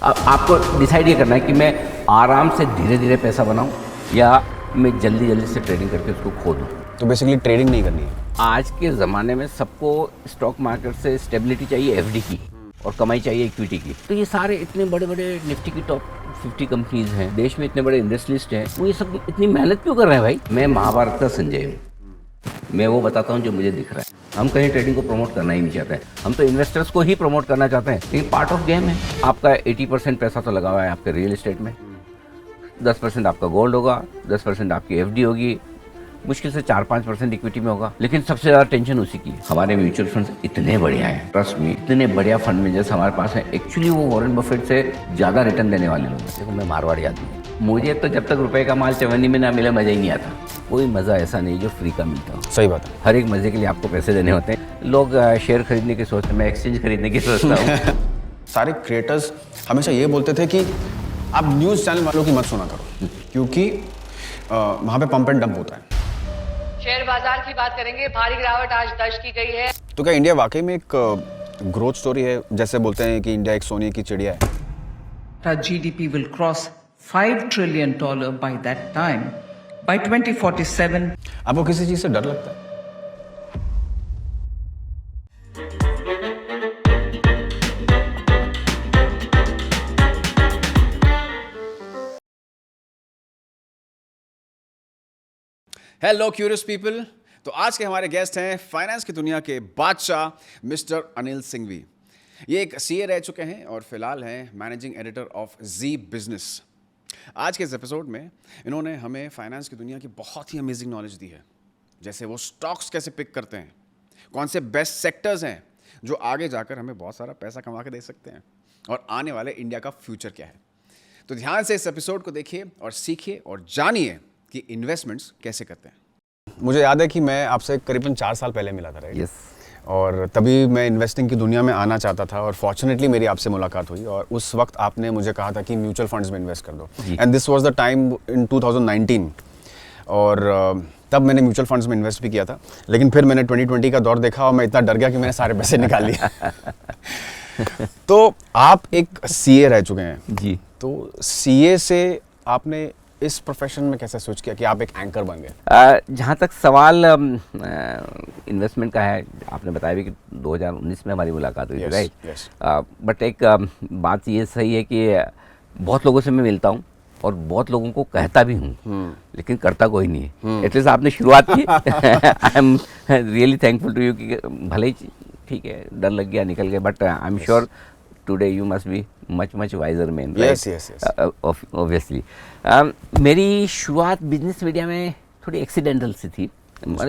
आपको डिसाइड ये करना है कि मैं आराम से धीरे धीरे पैसा बनाऊं या मैं जल्दी जल्दी से ट्रेडिंग करके उसको खो दूं। तो बेसिकली ट्रेडिंग नहीं करनी है। आज के ज़माने में सबको स्टॉक मार्केट से स्टेबिलिटी चाहिए, एफडी की, और कमाई चाहिए इक्विटी की। तो ये सारे इतने बड़े बड़े निफ्टी की टॉप 50 कंपनीज हैं, देश में इतने बड़े इंडस्ट्रियलिस्ट हैं, वो ये सब इतनी मेहनत क्यों कर रहे हैं भाई? मैं महाभारत का संजय हूँ, मैं वो बताता हूँ जो मुझे दिख रहा है। हम कहीं ट्रेडिंग को प्रमोट करना ही नहीं चाहते हैं, हम तो इन्वेस्टर्स को ही प्रमोट करना चाहते हैं। लेकिन पार्ट ऑफ गेम है। आपका 80% पैसा तो लगा हुआ है आपके रियल एस्टेट में, 10% आपका गोल्ड होगा, 10% आपकी एफडी होगी, मुश्किल से 4-5% इक्विटी में होगा। लेकिन सबसे ज़्यादा टेंशन उसी की है। हमारे म्यूचुअल फंड्स इतने बढ़िया हैं, ट्रस्ट मी, इतने बढ़िया फंड मैनेजर्स हमारे पास हैं। एक्चुअली वो वॉरेन बफेट से ज़्यादा रिटर्न देने वाले लोग हैं। देखो मैं मारवाड़ी आदमी हूँ, मुझे तो जब तक रुपए का माल चवन्नी में ना मिले मज़ा ही नहीं आता। कोई मज़ा ऐसा नहीं जो फ्री का मिलता हो। सही बात है। हर एक मज़े के लिए आपको पैसे देने होते हैं। लोग शेयर खरीदने की सोचते हैं, मैं एक्सचेंज खरीदने की सोचता हूँ। सारे क्रिएटर्स हमेशा ये बोलते थे कि आप न्यूज़ चैनल वालों की मत सुना करो, क्योंकि वहाँ पे पंप एंड डंप होता है। शेयर बाजार की बात करेंगे, भारी गिरावट आज दर्ज की गई है। तो क्या इंडिया वाकई में एक ग्रोथ स्टोरी है? जैसे बोलते हैं कि इंडिया एक सोने की चिड़िया है। GDP will cross $5 trillion by that time. By 2047. आपको किसी चीज से डर लगता है? हेलो क्यूरियस पीपल, तो आज के हमारे गेस्ट हैं फाइनेंस की दुनिया के बादशाह मिस्टर अनिल सिंघवी। ये एक सीए रह चुके हैं और फिलहाल हैं managing editor of Zee Business. आज के इस एपिसोड में इन्होंने हमें फाइनेंस की दुनिया की बहुत ही अमेजिंग नॉलेज दी है। जैसे वो स्टॉक्स कैसे पिक करते हैं, कौन से बेस्ट सेक्टर्स हैं जो आगे जाकर हमें बहुत सारा पैसा कमा के दे सकते हैं, और आने वाले इंडिया का फ्यूचर क्या है। तो ध्यान से इस एपिसोड को देखिए और सीखिए और जानिए कि इन्वेस्टमेंट्स कैसे करते हैं। मुझे याद है कि मैं आपसे करीबन 4 साल पहले मिला था, राइट? यस। और तभी मैं इन्वेस्टिंग की दुनिया में आना चाहता था और फॉर्चुनेटली मेरी आपसे मुलाकात हुई, और उस वक्त आपने मुझे कहा था कि म्यूचुअल फंड्स में इन्वेस्ट कर दो। And this was the time in 2019, और तब मैंने म्यूचुअल फंड्स में इन्वेस्ट भी किया था। लेकिन फिर मैंने 2020 का दौर देखा और मैं इतना डर गया कि मैंने सारे पैसे निकाल लिए। तो आप एक सीए रह चुके हैं जी। तो सीए से आपने इस प्रोफेशन में कैसे स्विच किया कि आप एक एंकर बन गए? जहाँ तक सवाल इन्वेस्टमेंट का है, आपने बताया भी कि 2019 में हमारी मुलाकात हुई थी, राइट? बट एक बात ये सही है कि बहुत लोगों से मैं मिलता हूँ और बहुत लोगों को कहता भी हूँ, लेकिन करता कोई नहीं है। एटलीस्ट आपने शुरुआत की। I am really thankful to you कि भले ही ठीक है डर लग गया, निकल गया, but I am sure today you must be much wiser man, right? Yes. Obviously. मेरी शुरुआत बिजनेस मीडिया में थोड़ी एक्सीडेंटल सी थी।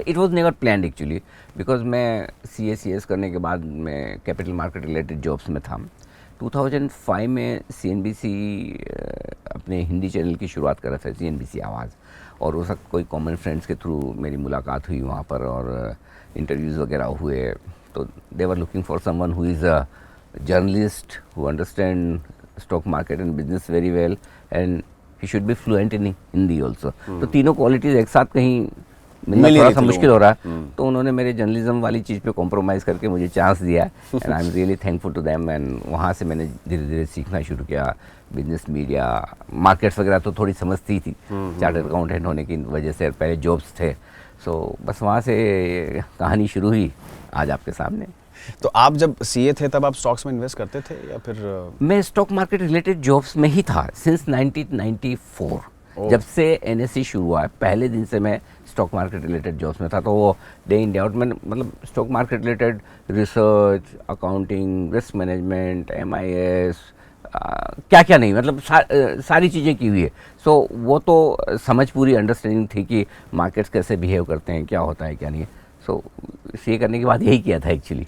It was never planned actually, because मैं CA करने के बाद मैं कैपिटल मार्केट रिलेटेड जॉब्स में था। 2005 में CNBC अपने हिंदी चैनल की शुरुआत कर रहा था, CNBC आवाज़, और उस वक्त कोई कॉमन फ्रेंड्स के थ्रू मेरी मुलाकात हुई वहाँ पर और इंटरव्यूज़ वगैरह हुए। तो they were looking for someone who is a journalist who understand stock market and business very well, and he should be fluent in Hindi also. तो तीनों क्वालिटीज एक साथ कहीं मिलना थोड़ा सा मुश्किल हो रहा है, तो उन्होंने मेरे जर्नलिज्म वाली चीज़ पे कॉम्प्रोमाइज़ करके मुझे चांस दिया, and I am really thankful to them. And वहाँ से मैंने धीरे धीरे सीखना शुरू किया। बिजनेस मीडिया, मार्केट्स वगैरह तो थोड़ी समझती थी, चार्टर्ड अकाउंटेंट होने की वजह से, पहले जॉब्स थे। सो बस वहाँ से कहानी शुरू हुई आज आपके सामने। तो आप जब सीए थे तब आप स्टॉक्स में इन्वेस्ट करते थे या फिर? मैं स्टॉक मार्केट रिलेटेड जॉब्स में ही था सिंस 1994। जब से NSE शुरू हुआ है, पहले दिन से मैं स्टॉक मार्केट रिलेटेड जॉब्स में था। तो वो डे इन डे आउट में, मतलब stock market related research, accounting, risk management, MIS, क्या नहीं, मतलब सारी चीज़ें की हुई है। सो वो तो समझ पूरी अंडरस्टैंडिंग थी कि मार्केट्स कैसे बिहेव करते हैं, क्या होता है क्या नहीं है। सो सीए करने के बाद यही किया था एक्चुअली।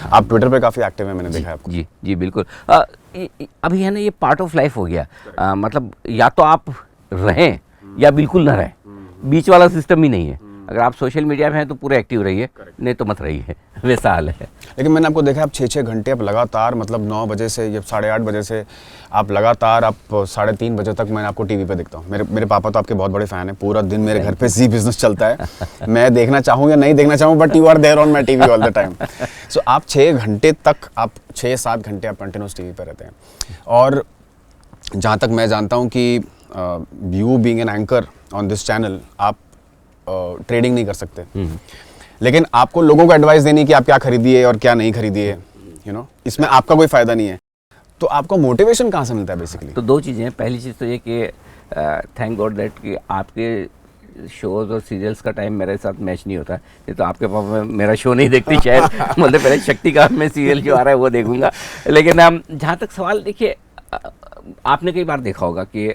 आप ट्विटर पे काफ़ी एक्टिव हैं, मैंने देखा है आपको। जी बिल्कुल। अभी है ना, ये पार्ट ऑफ लाइफ हो गया। मतलब या तो आप रहें या बिल्कुल ना रहें, बीच वाला सिस्टम ही नहीं है। अगर आप सोशल मीडिया में हैं तो पूरे एक्टिव रहिए, नहीं तो मत रहिए, वैसा हाल है। लेकिन मैंने आपको देखा आप 6-6 घंटे आप लगातार, मतलब 9 बजे से या 8:30 बजे से आप लगातार, आप 3:30 बजे तक मैंने आपको टीवी पे देखता हूँ। मेरे पापा तो आपके बहुत बड़े फ़ैन हैं, पूरा दिन मेरे घर पे जी बिजनेस चलता है। मैं देखना चाहूँ या नहीं देखना चाहूँ, but you are there on my TV all the time. So आप 6 घंटे तक, आप 6-7 घंटे आप कंटिन्यूस टीवी पे रहते हैं। और जहाँ तक मैं जानता हूँ कि you being an anchor on this channel, आप ट्रेडिंग नहीं कर सकते, लेकिन आपको लोगों को एडवाइस देनी कि आप क्या खरीदिए और क्या नहीं खरीदिए, यू नो, इसमें आपका कोई फायदा नहीं है। तो आपको मोटिवेशन कहाँ से मिलता है बेसिकली? तो 2 चीज़ें हैं। पहली चीज़ तो ये कि थैंक गॉड दैट कि आपके शोज़ और सीरियल्स का टाइम मेरे साथ मैच नहीं होता, नहीं तो आपके पापा मेरा शो नहीं देखती शायद। मतलब पहले शक्ति का मैं सीरियल जो आ रहा है वो देखूंगा। लेकिन जहाँ तक सवाल, देखिए, आपने कई बार देखा होगा कि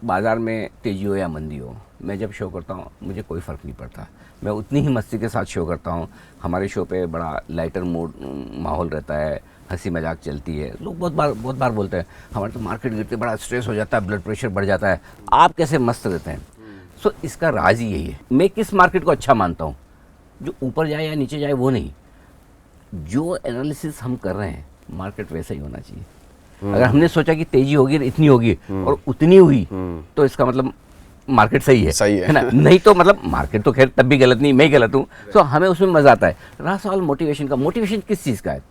बाज़ार में तेज़ी हो या मंदी हो, मैं जब शो करता हूँ मुझे कोई फ़र्क नहीं पड़ता, मैं उतनी ही मस्ती के साथ शो करता हूँ। हमारे शो पे बड़ा लाइटर मूड माहौल रहता है, हंसी मजाक चलती है। लोग बहुत बार बोलते हैं हमारे तो मार्केट गिरते बड़ा स्ट्रेस हो जाता है, ब्लड प्रेशर बढ़ जाता है, आप कैसे मस्त रहते हैं? सो इसका राज ही यही है। मैं किस मार्केट को अच्छा मानता हूँ, जो ऊपर जाए या नीचे जाए वो नहीं, जो एनालिसिस हम कर रहे हैं मार्केट वैसा ही होना चाहिए। अगर हमने सोचा कि तेजी होगी, इतनी होगी और उतनी हुई, तो इसका मतलब मार्केट सही है ना? नहीं तो मतलब मार्केट तो खैर तब भी गलत नहीं, मैं ही गलत हूँ। सो हमें उसमें मजा आता है। रहा सवाल मोटिवेशन का, मोटिवेशन किस चीज़ का है?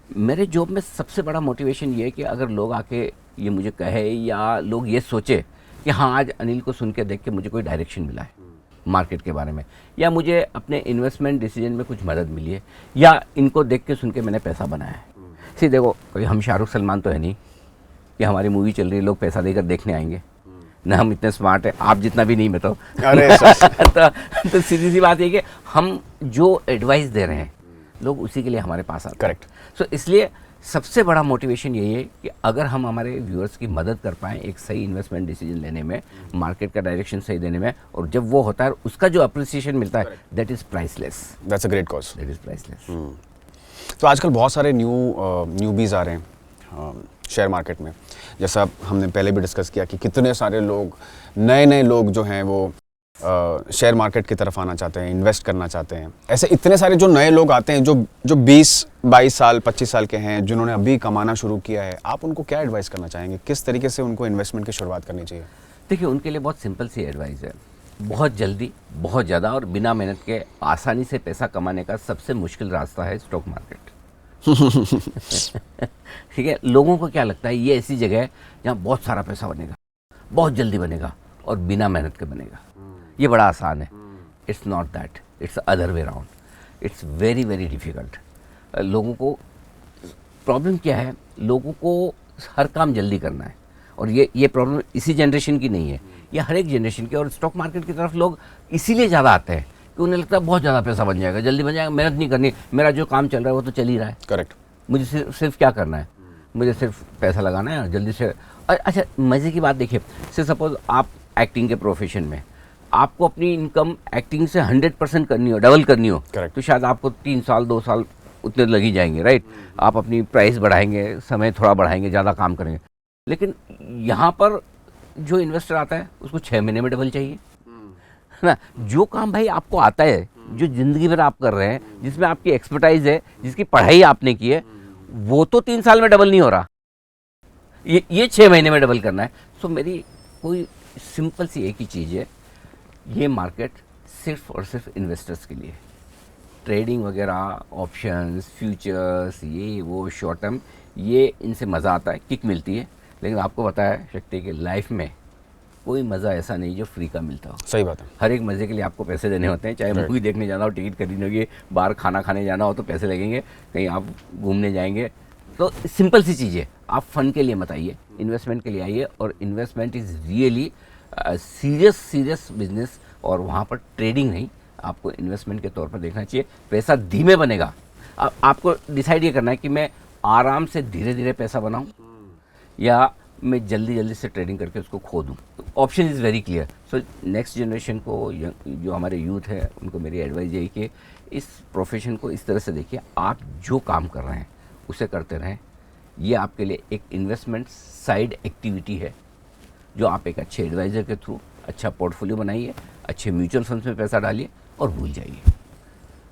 मेरे जॉब में सबसे बड़ा मोटिवेशन ये है कि अगर लोग आके ये मुझे कहे या लोग ये सोचे कि हाँ आज अनिल को सुन के देख के मुझे कोई डायरेक्शन मिला है मार्केट के बारे में, या मुझे अपने इन्वेस्टमेंट डिसीजन में कुछ मदद मिली है, या इनको देख के सुन के मैंने पैसा बनाया है। सी देखो, कोई हम शाहरुख सलमान तो है नहीं कि हमारी मूवी चल रही है लोग पैसा देकर देखने आएंगे, ना हम इतने स्मार्ट हैं, आप जितना भी नहीं, मैं तो अरे तो सीधी सी बात है कि हम जो एडवाइस दे रहे हैं लोग उसी के लिए हमारे पास आते हैं। करेक्ट। सो इसलिए सबसे बड़ा मोटिवेशन यही है कि अगर हम हमारे व्यूअर्स की मदद कर पाएँ एक सही इन्वेस्टमेंट डिसीजन लेने में, मार्केट का डायरेक्शन सही देने में, और जब वो होता है उसका जो अप्रिसिएशन मिलता है, that is priceless. That's a great cause. That is priceless. तो आजकल बहुत सारे न्यूबीज आ रहे हैं शेयर मार्केट में, जैसा हमने पहले भी डिस्कस किया कि कितने सारे लोग, नए लोग जो हैं वो शेयर मार्केट की तरफ आना चाहते हैं, इन्वेस्ट करना चाहते हैं। ऐसे इतने सारे जो नए लोग आते हैं जो 20-22 साल 25 साल के हैं, जिन्होंने अभी कमाना शुरू किया है, आप उनको क्या एडवाइस करना चाहेंगे? किस तरीके से उनको इन्वेस्टमेंट की शुरुआत करनी चाहिए? देखिए, उनके लिए बहुत सिंपल सी एडवाइस है। बहुत जल्दी, बहुत ज़्यादा और बिना मेहनत के आसानी से पैसा कमाने का सबसे मुश्किल रास्ता है स्टॉक मार्केट। ठीक है, लोगों को क्या लगता है ये ऐसी जगह है जहाँ बहुत सारा पैसा बनेगा, बहुत जल्दी बनेगा और बिना मेहनत के बनेगा, ये बड़ा आसान है। It's not that, it's other way round. It's very very difficult. लोगों को प्रॉब्लम क्या है, लोगों को हर काम जल्दी करना है, और ये प्रॉब्लम इसी जनरेशन की नहीं है, ये हर एक जनरेशन की। और स्टॉक मार्केट की तरफ लोग इसीलिए ज़्यादा आते हैं कि उन्हें लगता है बहुत ज़्यादा पैसा बन जाएगा, जल्दी बन जाएगा, मेहनत नहीं करनी, मेरा जो काम चल रहा है वो तो चल ही रहा है। करेक्ट। मुझे सिर्फ क्या करना है, मुझे सिर्फ पैसा लगाना है और जल्दी से। अच्छा, मज़े की बात देखिए, से सपोज आप एक्टिंग के प्रोफेशन में, आपको अपनी इनकम एक्टिंग से 100% करनी हो, डबल करनी हो, तो शायद आपको 3 साल 2 साल उतने लग ही जाएंगे, राइट? आप अपनी प्राइस बढ़ाएंगे, समय थोड़ा बढ़ाएंगे, ज़्यादा काम करेंगे। लेकिन यहाँ पर जो इन्वेस्टर आता है उसको 6 महीने में डबल चाहिए, है ना? जो काम भाई आपको आता है, जो ज़िंदगी भर आप कर रहे हैं, जिसमें आपकी एक्सपर्टाइज है, जिसकी पढ़ाई आपने की है, वो तो 3 साल में डबल नहीं हो रहा, ये 6 महीने में डबल करना है। सो मेरी कोई सिंपल सी एक ही चीज़ है, ये मार्केट सिर्फ और सिर्फ इन्वेस्टर्स के लिए। ट्रेडिंग वगैरह, ऑप्शंस, फ्यूचर्स, ये वो शॉर्ट टर्म, ये इनसे मज़ा आता है, किक मिलती है, लेकिन आपको पता है शक्ति के लाइफ में कोई मज़ा ऐसा नहीं जो फ्री का मिलता हो। सही बात है। हर एक मज़े के लिए आपको पैसे देने होते हैं, चाहे मूवी देखने जाना हो, टिकट खरीदनी होगी, बाहर खाना खाने जाना हो तो पैसे लगेंगे, कहीं आप घूमने जाएंगे तो सिंपल सी चीज़ है। आप फ़न के लिए मत आइए, इन्वेस्टमेंट के लिए आइए, और investment is really serious business, और वहाँ पर ट्रेडिंग नहीं, आपको इन्वेस्टमेंट के तौर पर देखना चाहिए। पैसा धीमे बनेगा, आपको डिसाइड ये करना है कि मैं आराम से धीरे धीरे पैसा बनाऊँ या मैं जल्दी से ट्रेडिंग करके उसको खो दूँ। Option is very clear. So next generation को, जो हमारे यूथ है, उनको मेरी एडवाइस यही कि इस प्रोफेशन को इस तरह से देखिए, आप जो काम कर रहे हैं उसे करते रहें। ये आपके लिए एक इन्वेस्टमेंट साइड एक्टिविटी है, जो आप एक अच्छे एडवाइज़र के थ्रू अच्छा पोर्टफोलियो बनाइए, अच्छे म्यूचुअल फंड्स में पैसा डालिए और भूल जाइए।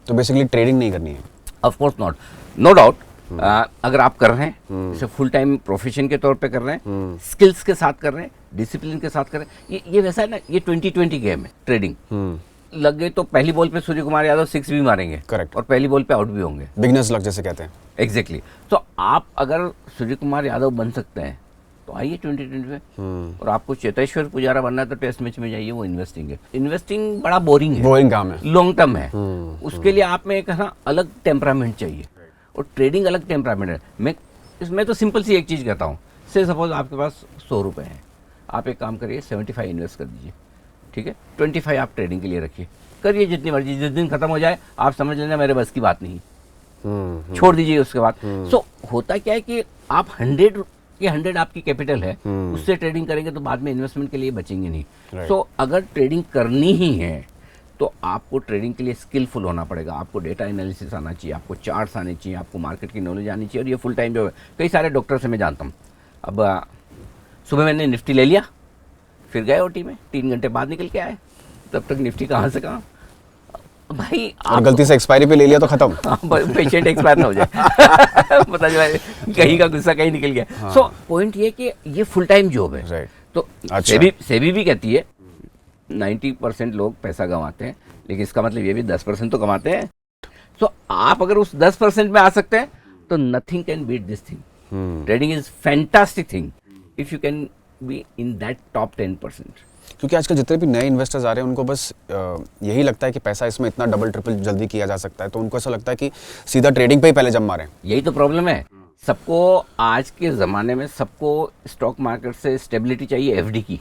तो बेसिकली ट्रेडिंग नहीं करनी है। Of course not, no doubt. अगर आप कर रहे हैं इसे फुल टाइम प्रोफेशन के तौर पे कर रहे हैं, स्किल्स के साथ कर रहे हैं, डिसिप्लिन के साथ कर रहे हैं, ये वैसा है ना, ये 20-20 गेम है ट्रेडिंग। लग गए तो पहली बॉल पे सूर्य कुमार यादव 6 भी मारेंगे, करेक्ट, और पहली बॉल पे आउट भी होंगे, बिगनर्स लक जैसे कहते हैं। एग्जैक्टली तो आप अगर सूर्य कुमार यादव बन सकते हैं तो आइए 2020 में। और आपको चेतेश्वर पुजारा बनना है तो टेस्ट मैच में जाइए, वो इन्वेस्टिंग है। इन्वेस्टिंग बड़ा बोरिंग है, बोरिंग काम है, लॉन्ग टर्म है। उसके लिए आप में एक ना अलग टेम्परामेंट चाहिए, और ट्रेडिंग अलग टेम्परामेंट है। मैं तो सिंपल सी एक चीज़ कहता हूँ, से सपोज आपके पास 100 रुपये हैं, आप एक काम करिए 75 इन्वेस्ट कर दीजिए, ठीक है, 25 आप ट्रेडिंग के लिए रखिए, करिए जितनी मर्जी, जिस दिन खत्म हो जाए आप समझ लेना मेरे बस की बात नहीं, छोड़ दीजिए उसके बाद। सो होता क्या है कि आप 100 आपकी कैपिटल है, उससे ट्रेडिंग करेंगे तो बाद में इन्वेस्टमेंट के लिए बचेंगे नहीं। सो अगर ट्रेडिंग करनी ही है तो आपको ट्रेडिंग के लिए स्किलफुल होना पड़ेगा, आपको डेटा एनालिसिस आना चाहिए, आपको चार्ट्स आने चाहिए, आपको मार्केट की नॉलेज आनी चाहिए, और ये फुल टाइम जो है। कई सारे डॉक्टर से मैं जानता हूँ, अब सुबह मैंने निफ्टी ले लिया, फिर गए ओटी में, 3 घंटे बाद निकल के आए, तब तक निफ्टी कहाँ से कहाँ भाई। और गलती से एक्सपायरी पे ले लिया तो खत्म, पेशेंट एक्सपायर ना हो जाए पता चला कहीं का गुस्सा कहीं निकल गया। सो पॉइंट ये कि ये फुल टाइम जॉब है। राइट। तो अच्छा। सेबी भी कहती है 90% लोग पैसा कमाते हैं, लेकिन इसका मतलब ये भी 10% तो कमाते हैं। सो आप अगर उस 10% में आ सकते हैं तो nothing can beat this thing. Trading is fantastic thing if you can be in that top 10%। क्योंकि आजकल जितने भी नए इन्वेस्टर्स आ रहे हैं उनको बस यही लगता है कि पैसा इसमें इतना डबल ट्रिपल जल्दी किया जा सकता है, तो उनको ऐसा लगता है कि सीधा ट्रेडिंग पे ही पहले जम मारें। यही तो प्रॉब्लम है सबको आज के ज़माने में। सबको स्टॉक मार्केट से स्टेबिलिटी चाहिए, एफडी की,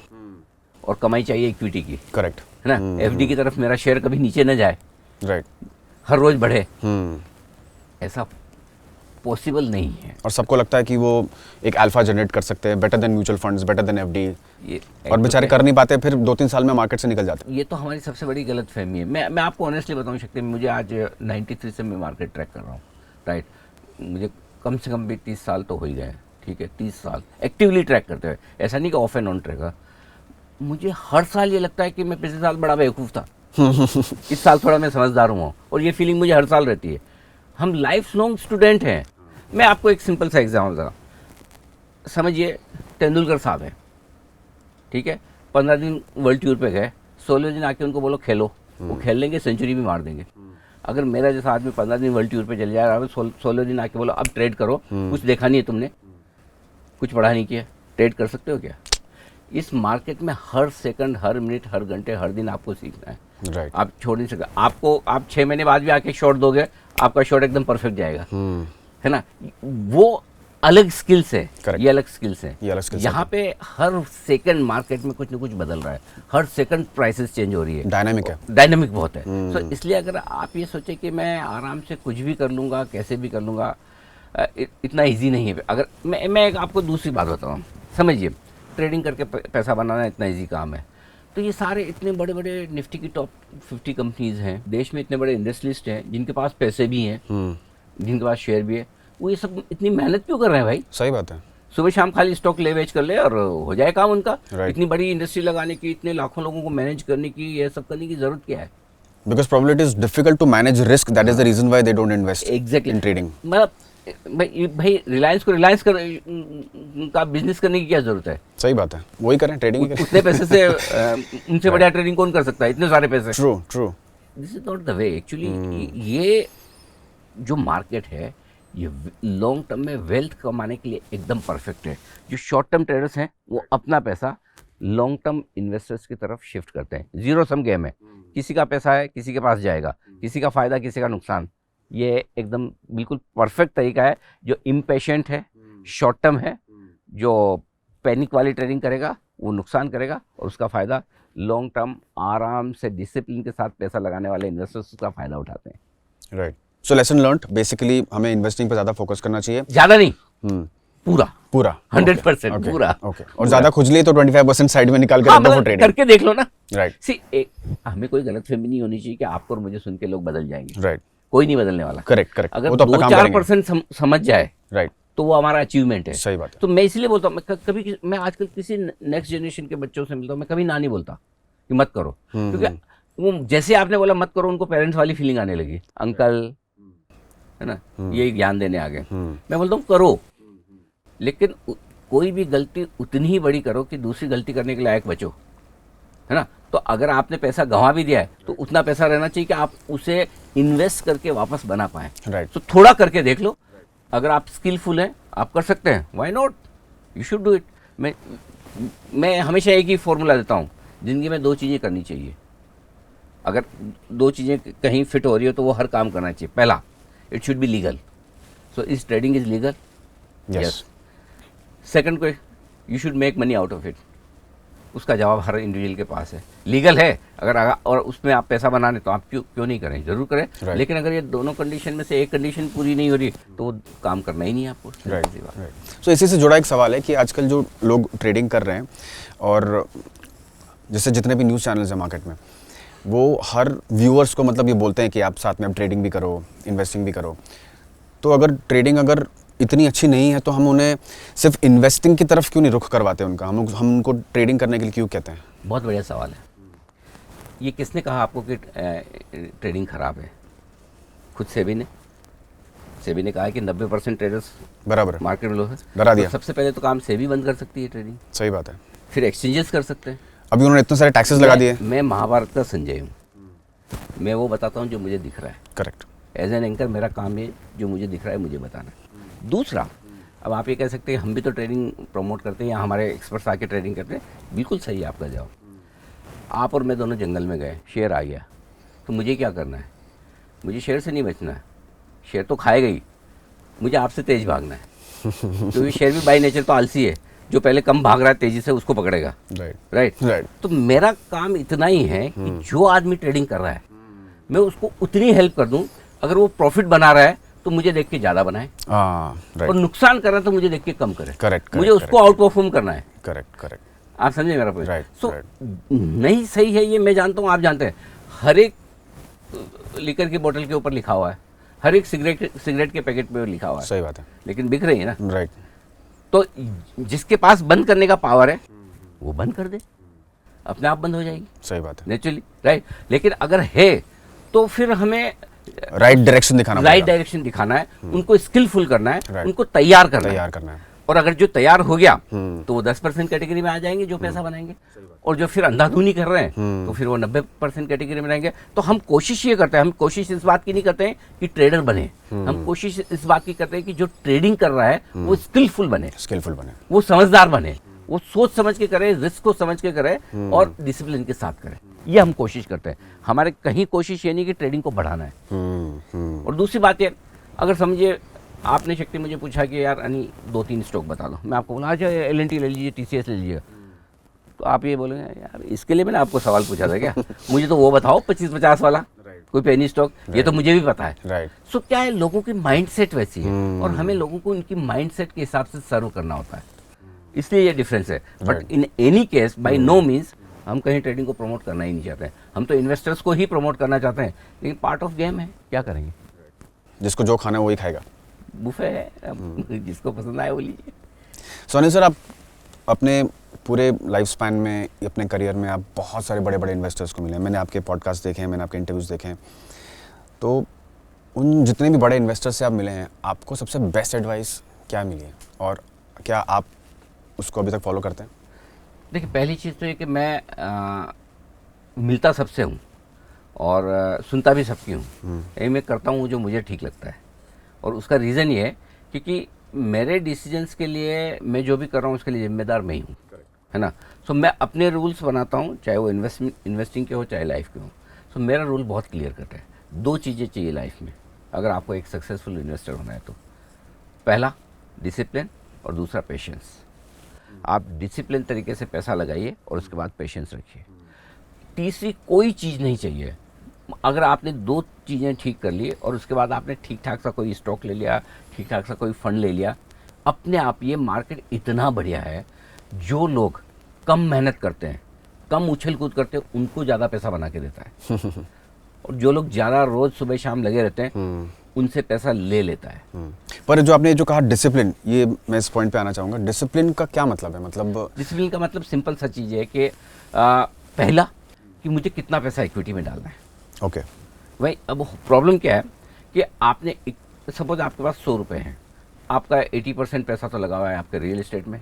और कमाई चाहिए इक्विटी की। करेक्ट है ना, एफडी की तरफ मेरा शेयर कभी नीचे न जाए, राइट, हर रोज बढ़े, ऐसा पॉसिबल नहीं है। और सबको लगता है कि वो एक अल्फा जनरेट कर सकते हैं, better than mutual funds, better than FD, और बेचारे कर नहीं पाते, फिर 2-3 साल में मार्केट से निकल जाते हैं। ये तो हमारी सबसे बड़ी गलत फहमी है। मैं आपको ऑनेस्टली बताऊं शक्ति, मुझे आज 93 से मैं मार्केट ट्रैक कर रहा हूँ, राइट। मुझे कम से कम भी 30 साल तो हो ही गए, ठीक है, 30 साल एक्टिवली ट्रैक करते हुए। ऐसा नहीं कि ऑफ एंड ऑन ट्रैकर। मुझे हर साल ये लगता है कि मैं पिछले साल बड़ा बेवकूफ़ था इस साल थोड़ा मैं समझदार हुआ हूँ, और ये फीलिंग मुझे हर साल रहती है। हम लाइफ लॉन्ग स्टूडेंट हैं। मैं आपको एक सिंपल सा एग्जाम्पल ज़रा समझिए। तेंदुलकर साहब हैं, ठीक है, 15 दिन वर्ल्ड टूर पे गए, 16वें दिन आके उनको बोलो खेलो, वो खेल लेंगे, सेंचुरी भी मार देंगे। अगर मेरा जैसा आदमी 15 दिन वर्ल्ड टूर पे चले जा रहा है, 16वें दिन आके बोलो अब ट्रेड करो, कुछ देखा नहीं है तुमने, कुछ पढ़ा नहीं किया, ट्रेड कर सकते हो क्या? इस मार्केट में हर सेकंड, हर मिनट, हर घंटे, हर दिन आपको सीखना है, राइट। आप छोड़ नहीं सकते। आप 6 महीने बाद भी आके शॉट दोगे, आपका शॉट एकदम परफेक्ट जाएगा, है ना। वो अलग स्किल्स है, ये अलग स्किल्स है। यहाँ पे हर सेकंड मार्केट में कुछ ना कुछ बदल रहा है, हर सेकंड प्राइसेस चेंज हो रही है, डायनामिक है, डायनामिक बहुत है। तो इसलिए अगर आप ये सोचे कि मैं आराम से कुछ भी कर लूँगा, कैसे भी कर लूँगा, इतना इजी नहीं है। अगर मैं एक आपको दूसरी बात बताऊँ, समझिए, ट्रेडिंग करके पैसा बनाना इतना इजी काम है, तो ये सारे इतने बड़े बड़े निफ्टी की टॉप 50 कंपनीज हैं, देश में इतने बड़े इंडस्ट्रियलिस्ट हैं जिनके पास पैसे भी हैं, जिनके पास शेयर भी है, वो ये सब इतनी मेहनत क्यों कर रहे हैं भाई? सही बात है। सुबह शाम खाली स्टॉक ले बेच कर ले और हो जाए काम उनका। इतनी बड़ी इंडस्ट्री लगाने की, इतने लाखों लोगों को मैनेज करने की, ये सब करने की जरूरत क्या है? Because probably it is difficult to manage risk. That is the reason why they don't invest in trading. भाई रिलायंस को रिलायंस का बिजनेस करने की क्या जरूरत है? सही बात है, वही करें, ट्रेडिंग करें। उतने पैसे से उनसे बढ़िया ट्रेडिंग कौन कर सकता है, इतने सारे पैसे? True. This is not the way actually. ये जो मार्केट है ये लॉन्ग टर्म में वेल्थ कमाने के लिए एकदम परफेक्ट है। जो शॉर्ट टर्म ट्रेडर्स हैं वो अपना पैसा लॉन्ग टर्म इन्वेस्टर्स की तरफ शिफ्ट करते हैं। जीरो सम गेम है, किसी का पैसा है किसी के पास जाएगा, किसी का फायदा किसी का नुकसान। ये एकदम बिल्कुल परफेक्ट तरीका है। जो इम्पेशेंट है, शॉर्ट टर्म है, जो पैनिक वाली ट्रेडिंग करेगा वो नुकसान करेगा, और उसका फायदा लॉन्ग टर्म आराम से डिसिप्लिन के साथ पैसा लगाने वाले इन्वेस्टर्स उसका फायदा उठाते हैं। Right. So lesson learned, basically हमें इन्वेस्टिंग पे ज्यादा फोकस करना चाहिए। ज्यादा नहीं, पूरा 100% पूरा। ओके। और ज्यादा खुजली तो 25% साइड में निकाल के रखो फॉर ट्रेडिंग। करके देख लो ना। राइट। सी हमें कोई गलतफहमी नहीं होनी चाहिए कि आपको और मुझे सुन के लोग बदल जाएंगे। राइट। कोई नहीं बदलने वाला। करेक्ट। अगर 2-4% समझ जाए, राइट, तो वो हमारा अचीवमेंट है। सही बात है। तो मैं इसलिए बोलता हूँ, मैं आजकल किसी नेक्स्ट जनरेशन के बच्चों से मिलता हूँ, मैं कभी ना नहीं बोलता। कि मत करो, क्योंकि वो जैसे आपने बोला मत करो, उनको पेरेंट्स वाली फीलिंग आने लगी, अंकल है ना ये ज्ञान देने आ गए। मैं बोलता हूँ करो, लेकिन कोई भी गलती उतनी ही बड़ी करो कि दूसरी गलती करने के लायक बचो, है ना। तो अगर आपने पैसा गंवा भी दिया है तो उतना पैसा रहना चाहिए कि आप उसे इन्वेस्ट करके वापस बना पाए। राइट। तो थोड़ा करके देख लो, अगर आप स्किलफुल हैं आप कर सकते हैं, why not, you should do it. मैं हमेशा एक ही फॉर्मूला देता हूँ, ज़िंदगी में 2 चीज़ें करनी चाहिए। अगर 2 चीज़ें कहीं फिट हो रही हो तो वो हर काम करना चाहिए। पहला, it should be legal, so is trading is legal? Yes. Second को, you should make money out of it. उसका जवाब हर इंडिविजुअल के पास है, लीगल है अगर और उसमें आप पैसा बनाने तो आप क्यों नहीं करें, जरूर करें। Right. लेकिन अगर ये दोनों कंडीशन में से एक कंडीशन पूरी नहीं हो रही तो वो काम करना ही नहीं है आपको। सो इसी से जुड़ा एक सवाल है कि आजकल जो लोग ट्रेडिंग कर रहे हैं, और जैसे जितने भी न्यूज़ चैनल्स हैं मार्केट में, वो हर व्यूअर्स को मतलब ये बोलते हैं कि आप साथ में अब ट्रेडिंग भी करो, इन्वेस्टिंग भी करो। तो अगर ट्रेडिंग अगर इतनी अच्छी नहीं है तो हम उन्हें सिर्फ इन्वेस्टिंग की तरफ क्यों नहीं रुख करवाते उनका, हम उनको ट्रेडिंग करने के लिए क्यों कहते हैं? बहुत बढ़िया सवाल है। ये किसने कहा आपको कि ट्रेडिंग खराब है? खुद सेबी ने कहा है कि 90% ट्रेडर्स बराबर मार्केट में लोग हैं। डरा दिया। तो सबसे पहले तो काम सेबी बंद कर सकती है ट्रेडिंग। सही बात है। फिर एक्सचेंजेस कर सकते हैं। अभी उन्होंने इतने सारे टैक्सेस लगा दिए। मैं महाभारत का संजय हूँ, मैं वो बताता हूँ जो मुझे दिख रहा है। करेक्ट। एज एन एंकर मेरा काम है जो मुझे दिख रहा है मुझे बताना। दूसरा, अब आप ये कह सकते हैं हम भी तो ट्रेडिंग प्रमोट करते हैं या हमारे एक्सपर्ट्स आके ट्रेडिंग करते हैं, बिल्कुल सही है आपका जवाब। आप और मैं दोनों जंगल में गए, शेर आ गया, तो मुझे क्या करना है? मुझे शेर से नहीं बचना है, शेर तो खाएगा ही, मुझे आपसे तेज भागना है। क्योंकि शेर भी बाई नेचर तो आलसी है, जो पहले कम भाग रहा है तेजी से उसको पकड़ेगा। राइट। तो मेरा काम इतना ही है कि जो आदमी ट्रेडिंग कर रहा है मैं उसको उतनी हेल्प कर दूं, अगर वो प्रॉफिट बना रहा है तो मुझे देख के ज्यादा बनाए, और नुकसान कर रहा है तो मुझे देख के कम करे। करेक्ट। मुझे उसको आउट परफॉर्म करना है। करेक्ट। आप समझे मेरा पॉइंट? राइट। सो नहीं सही है ये मैं जानता हूँ, आप जानते हैं। हर एक लिकर की बोतल के ऊपर लिखा हुआ है, हर एक सिगरेट के पैकेट पे लिखा हुआ है। सही बात है। लेकिन बिक रही है ना। राइट। तो जिसके पास बंद करने का पावर है वो बंद कर दे, अपने आप बंद हो जाएगी। सही बात है। नेचुरली। राइट। लेकिन अगर है तो फिर हमें राइट डायरेक्शन दिखाना है, उनको स्किलफुल करना है, उनको तैयार करना है। और अगर जो तैयार हो गया तो वो 10% कैटेगरी में आ जाएंगे जो पैसा बनाएंगे, और जो फिर अंधाधुनी कर रहे हैं तो फिर वो 90% कैटेगरी में रहेंगे। तो हम कोशिश ये करते हैं, हम कोशिश इस बात की नहीं करते हैं कि ट्रेडर बने, हम कोशिश इस बात की करते हैं कि जो ट्रेडिंग कर रहा है वो स्किलफुल बने, वो समझदार बने, वो सोच समझ के करे, रिस्क को समझ के करे और डिसिप्लिन के साथ करे। ये हम कोशिश करते हैं। हमारे कहीं कोशिश ये नहीं कि ट्रेडिंग को बढ़ाना है। और दूसरी बात ये, अगर समझिए आपने शक्ति मुझे पूछा कि यार अनिल 2-3 स्टॉक बता दो, मैं आपको बोला अच्छा LNT ले लीजिए, TCS ले लीजिए, तो आप ये बोलेंगे यार इसके लिए मैंने आपको सवाल पूछा था क्या? मुझे तो वो बताओ 25-50 वाला कोई पेनी स्टॉक, ये तो मुझे भी पता है। सो क्या है, लोगों की माइंडसेट वैसी है और हमें लोगों को उनकी माइंडसेट के हिसाब से सर्व करना होता है, इसलिए ये डिफरेंस है। But in any case by no means हम कहीं ट्रेडिंग को प्रमोट करना ही नहीं चाहते हैं, हम तो इन्वेस्टर्स को ही प्रमोट करना चाहते हैं, लेकिन पार्ट ऑफ गेम है, क्या करेंगे? जिसको जो खाना है वही खाएगा, बुफे है, जिसको पसंद आए वो लीजिए। सो अनिल सर, आप अपने पूरे लाइफ स्पैन में, अपने करियर में आप बहुत सारे बड़े बड़े इन्वेस्टर्स को मिले हैं, मैंने आपके पॉडकास्ट देखे हैं, मैंने आपके इंटरव्यूज़ देखे हैं, तो उन जितने भी बड़े इन्वेस्टर्स से आप मिले हैं, आपको सबसे बेस्ट एडवाइस क्या मिली है और क्या आप उसको अभी तक फॉलो करते हैं? देखिए, पहली चीज़ तो ये कि मैं मिलता सबसे हूँ और सुनता भी सबकी हूँ। यही मैं करता हूँ जो मुझे ठीक लगता है, और उसका रीज़न ये है क्योंकि मेरे डिसीजंस के लिए मैं जो भी कर रहा हूँ उसके लिए जिम्मेदार मैं ही हूँ, है ना। सो मैं अपने रूल्स बनाता हूँ, चाहे वो इन्वेस्टिंग के हो चाहे लाइफ के हो। सो मेरा रूल बहुत क्लियर कट है। 2 चीज़ें चाहिए लाइफ में अगर आपको एक सक्सेसफुल इन्वेस्टर होना है तो, पहला डिसिप्लिन और दूसरा पेशेंस। आप डिसिप्लिन तरीके से पैसा लगाइए और उसके बाद पेशेंस रखिए। तीसरी कोई चीज़ नहीं चाहिए। अगर आपने 2 चीज़ें ठीक कर ली और उसके बाद आपने ठीक ठाक सा कोई स्टॉक ले लिया, ठीक ठाक सा कोई फंड ले लिया, अपने आप ये मार्केट इतना बढ़िया है, जो लोग कम मेहनत करते हैं, कम उछल कूद करते हैं, उनको ज़्यादा पैसा बना के देता है और जो लोग ज़्यादा रोज़ सुबह शाम लगे रहते हैं उनसे पैसा ले लेता है। पर जो आपने जो कहा डिसिप्लिन, ये मैं इस पॉइंट पे आना चाहूँगा। डिसिप्लिन का क्या मतलब है? मतलब डिसिप्लिन का मतलब सिंपल सा चीज़ है कि पहला कि मुझे कितना पैसा इक्विटी में डालना है। ओके। भाई अब प्रॉब्लम क्या है कि आपने सपोज आपके पास 100 रुपये हैं, आपका 80% पैसा तो लगा हुआ है आपके रियल एस्टेट में,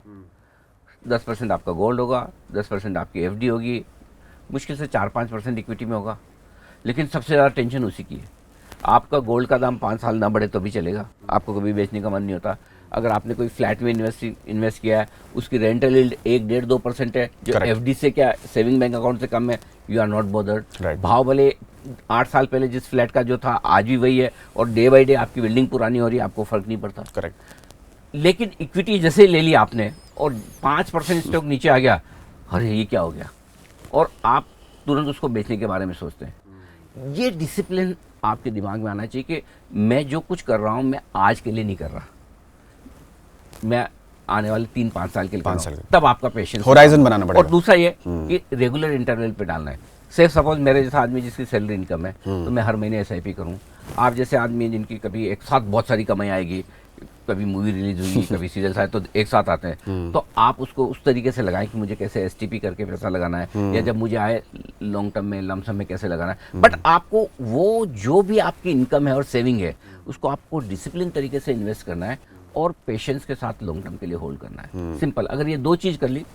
10% आपका गोल्ड होगा, 10% आपकी एफडी होगी, मुश्किल से 4-5% इक्विटी में होगा। लेकिन सबसे ज़्यादा टेंशन उसी की है। आपका गोल्ड का दाम 5 साल ना बढ़े तो भी चलेगा, आपको कभी बेचने का मन नहीं होता। अगर आपने कोई फ्लैट में इन्वेस्ट किया है, उसकी रेंटल यील्ड 1-1.5-2% है, जो एफडी से क्या सेविंग बैंक अकाउंट से कम है, यू आर नॉट बॉदर्ड। भाव भले 8 साल पहले जिस फ्लैट का जो था आज भी वही है, और डे बाई डे आपकी बिल्डिंग पुरानी हो रही है, आपको फर्क नहीं पड़ता। करेक्ट। लेकिन इक्विटी जैसे ले ली आपने और 5% स्टॉक नीचे आ गया, अरे ये क्या हो गया, और आप तुरंत उसको बेचने के बारे में सोचते हैं। ये डिसिप्लिन आपके दिमाग में आना चाहिए कि मैं जो कुछ कर रहा हूँ मैं आज के लिए नहीं कर रहा, मैं आने वाले 3-5 साल के लिए 5 साल तब आपका पेशेंस होराइजन बनाना पड़ेगा। और दूसरा ये कि रेगुलर इंटरवल पे डालना है। से सपोज मेरे जैसा आदमी जिसकी सैलरी इनकम है, तो मैं हर महीने SIP करूँ। आप जैसे आदमी हैं जिनकी कभी एक साथ बहुत सारी कमाई आएगी, कभी मूवी रिलीज हुई, कभी सीरियल्स आए तो एक साथ आते हैं, तो आप उसको उस तरीके से लगाएं कि मुझे कैसे STP करके पैसा लगाना है, या जब मुझे आए लॉन्ग टर्म में लमसम में कैसे लगाना है। बट आपको वो जो भी आपकी इनकम है और सेविंग है, उसको आपको डिसिप्लिन तरीके से इन्वेस्ट करना है और पेशेंस के साथ लॉन्ग टर्म के लिए होल्ड करना है। सिंपल, अगर ये 2 चीज़ कर ली,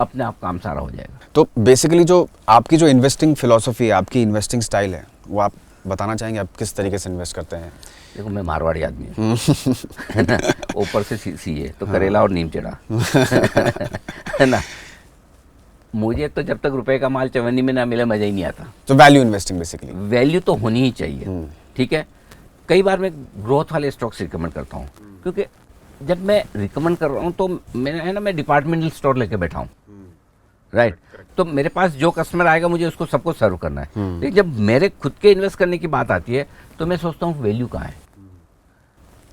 अपने आप काम सारा हो जाएगा। तो बेसिकली जो आपकी जो इन्वेस्टिंग फिलॉसफी है, आपकी इन्वेस्टिंग स्टाइल है, वो आप बताना चाहेंगे आप किस तरीके से इन्वेस्ट करते हैं? देखो मैं मारवाड़ी आदमी हूँ है ना, ऊपर से सीए तो करेला और नीम चढ़ा है ना। मुझे तो जब तक रुपए का माल चवन्नी में ना मिले मजा ही नहीं आता। तो वैल्यू इन्वेस्टिंग बेसिकली, वैल्यू तो होनी ही चाहिए। ठीक है, कई बार मैं ग्रोथ वाले स्टॉक्स रिकमेंड करता हूँ, क्योंकि जब मैं रिकमेंड कर रहा हूँ तो मैं डिपार्टमेंटल स्टोर लेके बैठा हूँ, राइट। तो मेरे पास जो कस्टमर आएगा मुझे उसको सबको सर्व करना है। लेकिन जब मेरे खुद के इन्वेस्ट करने की बात आती है तो मैं सोचता हूँ वैल्यू कहाँ है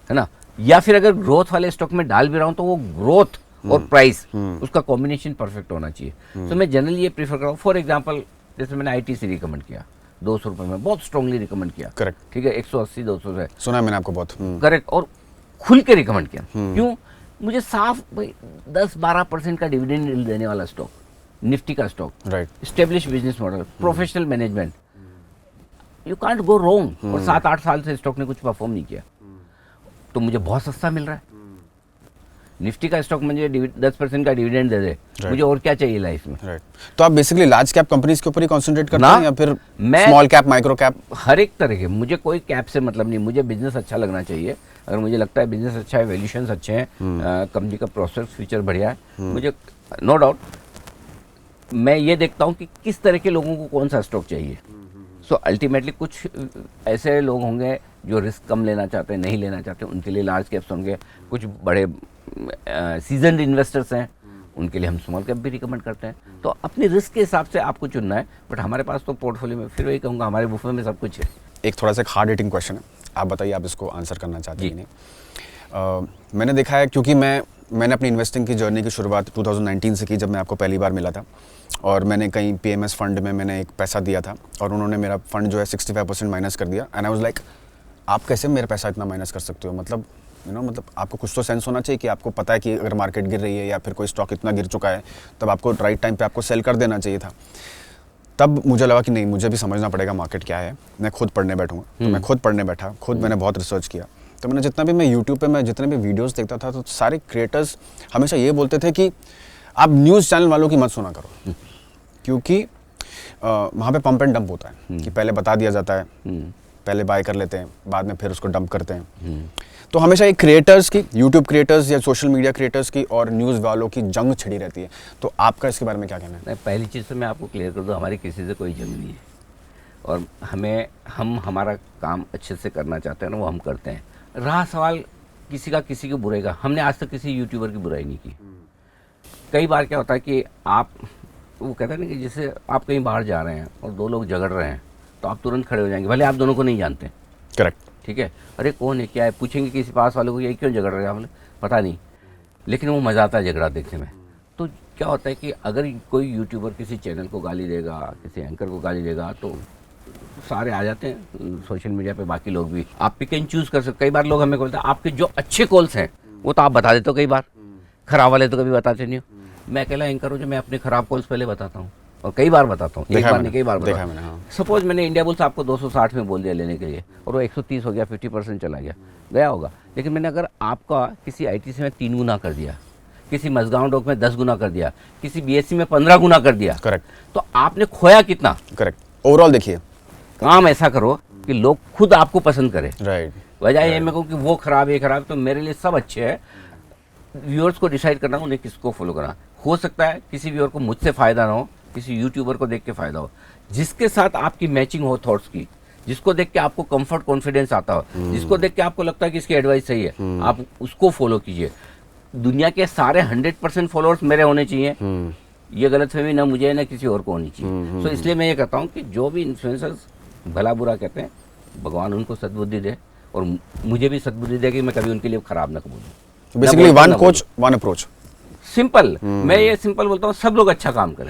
ना। या फिर अगर ग्रोथ वाले स्टॉक में डाल भी रहा हूँ तो वो ग्रोथ और प्राइस उसका कॉम्बिनेशन परफेक्ट होना चाहिए। तो मैं जनरली ये प्रीफर करता हूँ। फॉर एग्जाम्पल जैसे मैंने ITC रिकमेंड किया 200 रुपये में, बहुत स्ट्रांगली रिकमेंड किया। करेक्ट, ठीक है, 180-200 से सुना मैंने आपको बहुत। करेक्ट, और खुल के रिकमेंड किया। क्यों? मुझे साफ भाई 10-12% का डिविडेंड देने वाला स्टॉक, निफ्टी का stock, right, establish business model, professional management, you can't go wrong. और 7-8 साल से स्टॉक ने कुछ परफॉर्म नहीं किया, तो मुझे बहुत सस्ता मिल रहा है। निफ्टी का स्टॉक मुझे 10% का डिविडेंड दे दे, मुझे और क्या चाहिए लाइफ में। राइट। तो आप बेसिकली लार्ज कैप कंपनीज के ऊपर ही कंसंट्रेट करते हैं या फिर स्मॉल कैप, माइक्रो कैप? हर एक तरह के, मुझे कोई कैप से मतलब नहीं, मुझे बिजनेस अच्छा लगना चाहिए। अगर मुझे लगता है बिजनेस अच्छा है, वैल्यूएशंस अच्छे हैं, कंपनी का प्रोस्पेक्ट फ्यूचर बढ़िया है, मुझे नो डाउट मैं ये देखता हूँ कि किस तरह के लोगों को कौन सा स्टॉक चाहिए। सो अल्टीमेटली कुछ ऐसे लोग होंगे जो रिस्क कम लेना चाहते हैं, नहीं लेना चाहते, उनके लिए लार्ज कैप्स होंगे। कुछ बड़े सीजनड इन्वेस्टर्स हैं, उनके लिए हम स्मॉल कैप भी रिकमेंड करते हैं। तो अपने रिस्क के हिसाब से आपको चुनना है। बट हमारे पास तो पोर्टफोलियो में, फिर वही कहूँगा, हमारे बुफे में सब कुछ है। एक थोड़ा सा हार्ड हिटिंग क्वेश्चन है, आप बताइए आप इसको आंसर करना चाहते हैं नहीं। मैंने देखा है, क्योंकि मैंने अपनी इन्वेस्टिंग की जर्नी की शुरुआत 2019 से की, जब मैं आपको पहली बार मिला था, और मैंने कहीं PMS फंड में मैंने एक पैसा दिया था और उन्होंने मेरा फंड जो है 65% माइनस कर दिया। एंड आई वाज लाइक, आप कैसे मेरा पैसा इतना माइनस कर सकते हो? मतलब मतलब आपको कुछ तो सेंस होना चाहिए कि आपको पता है कि अगर मार्केट गिर रही है या फिर कोई स्टॉक इतना गिर चुका है, तब आपको राइट टाइम पे आपको सेल कर देना चाहिए था। तब मुझे लगा कि नहीं, मुझे भी समझना पड़ेगा मार्केट क्या है, मैं खुद पढ़ने बैठूंगा। तो मैं खुद पढ़ने बैठा, खुद मैंने बहुत रिसर्च किया। तो मैंने जितना भी मैं यूट्यूब पे मैं जितने भी वीडियोस देखता था, तो सारे क्रिएटर्स हमेशा ये बोलते थे कि आप न्यूज़ चैनल वालों की मत सुना करो, क्योंकि वहाँ पे पंप एंड डंप होता है कि पहले बता दिया जाता है, पहले बाय कर लेते हैं, बाद में फिर उसको डंप करते हैं। तो हमेशा ये क्रिएटर्स की, यूट्यूब क्रिएटर्स या सोशल मीडिया क्रिएटर्स की और न्यूज़ वालों की जंग छिड़ी रहती है। तो आपका इसके बारे में क्या कहना है? पहली चीज़ तो मैं आपको क्लियर कर दूँ, हमारी किसी से कोई जंग नहीं है, और हम हमारा काम अच्छे से करना चाहते हैं ना, वो हम करते हैं। रहा सवाल किसी का किसी के बुराई का, हमने आज तक किसी यूट्यूबर की बुराई नहीं की। कई बार क्या होता है कि आप, वो कहते हैं ना कि जैसे आप कहीं बाहर जा रहे हैं और 2 लोग झगड़ रहे हैं, तो आप तुरंत खड़े हो जाएंगे, भले आप दोनों को नहीं जानते। करेक्ट, ठीक है, अरे कौन है, क्या है, पूछेंगे किसी पास वालों को, ये क्यों झगड़ रहे हैं, बोले पता नहीं, लेकिन वो मज़ा आता है झगड़ा देखने में। तो क्या होता है कि अगर कोई यूट्यूबर किसी चैनल को गाली देगा, किसी एंकर को गाली देगा, तो सारे आ जाते हैं सोशल मीडिया पे, बाकी लोग भी। आप पिक एंड चूज़ कर सकते। कई बार लोग हमें बोलते हैं आपके जो अच्छे कॉल्स हैं वो तो आप बता देते हो, कई बार खराब वाले तो कभी बताते नहीं हो। मैं अकेला एंकर हूँ जो मैं अपने खराब कॉल्स पहले बताता हूँ, और कई बार बताता हूँ, एक देखा बार मैंने, नहीं कई बार देखा बताता मैंने, हाँ। हूँ। सपोज मैंने इंडिया बुल्स आपको 260 में बोल दिया लेने के लिए और वो 130 हो गया, 50% चला गया होगा। लेकिन मैंने अगर आपका किसी आईटीसी में 3 गुना कर दिया, किसी मजगांव डॉक में 10 गुना कर दिया, किसी बीएससी में 15 गुना कर दिया, करेक्ट, तो आपने खोया कितना? करेक्ट। ओवरऑल देखिए, काम ऐसा करो कि लोग खुद आपको पसंद करें। राइट। वजह ये मैं कहूँ कि वो खराब ये खराब, तो मेरे लिए सब अच्छे हैं। व्यूअर्स को डिसाइड करना उन्हें किसको फॉलो करना। हो सकता है किसी व्यूअर को मुझसे फ़ायदा ना हो, किसी यूट्यूबर को देख के फ़ायदा हो। जिसके साथ आपकी मैचिंग हो थॉट्स की, जिसको देख के आपको कंफर्ट कॉन्फिडेंस आता हो, जिसको देख के आपको लगता है कि इसकी एडवाइस सही है, आप उसको फॉलो कीजिए। दुनिया के सारे 100% फॉलोअर्स मेरे होने चाहिए, ये गलतफहमी ना मुझे ना किसी और को होनी चाहिए। सो इसलिए मैं ये कहता हूँ कि जो भी इन्फ्लुएंसर्स भला बुरा कहते हैं, भगवान उनको सद्बुद्धि दे और मुझे भी सद्बुद्धि दे कि मैं कभी उनके लिए खराब ना बोलूँ। Basically one coach one approach, simple. मैं ये सिंपल बोलता हूँ, सब लोग अच्छा काम करें।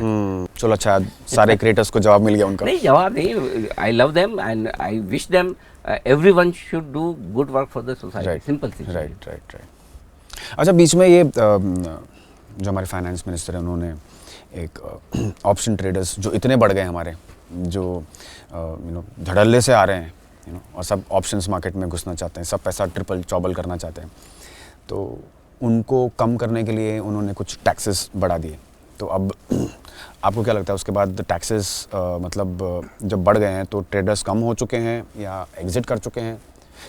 चलो अच्छा, सारे क्रिएटर्स को जवाब मिल गया उनका। नहीं जवाब नहीं, I love them and I wish them everyone should do good work for the society, simple सी। Right right right. अच्छा, बीच में ये जो हमारे फाइनेंस मिनिस्टर हैं, उन्होंने एक ऑप्शन ट्रेडर्स जो इतने बढ़ गए हमारे, जो धड़ल्ले से आ रहे हैं और सब ऑप्शंस मार्केट में घुसना चाहते हैं, सब पैसा ट्रिपल चौबल करना चाहते हैं, तो उनको कम करने के लिए उन्होंने कुछ टैक्सेस बढ़ा दिए। तो अब आपको क्या लगता है उसके बाद टैक्सेस मतलब जब बढ़ गए हैं तो ट्रेडर्स कम हो चुके हैं या एग्जिट कर चुके हैं?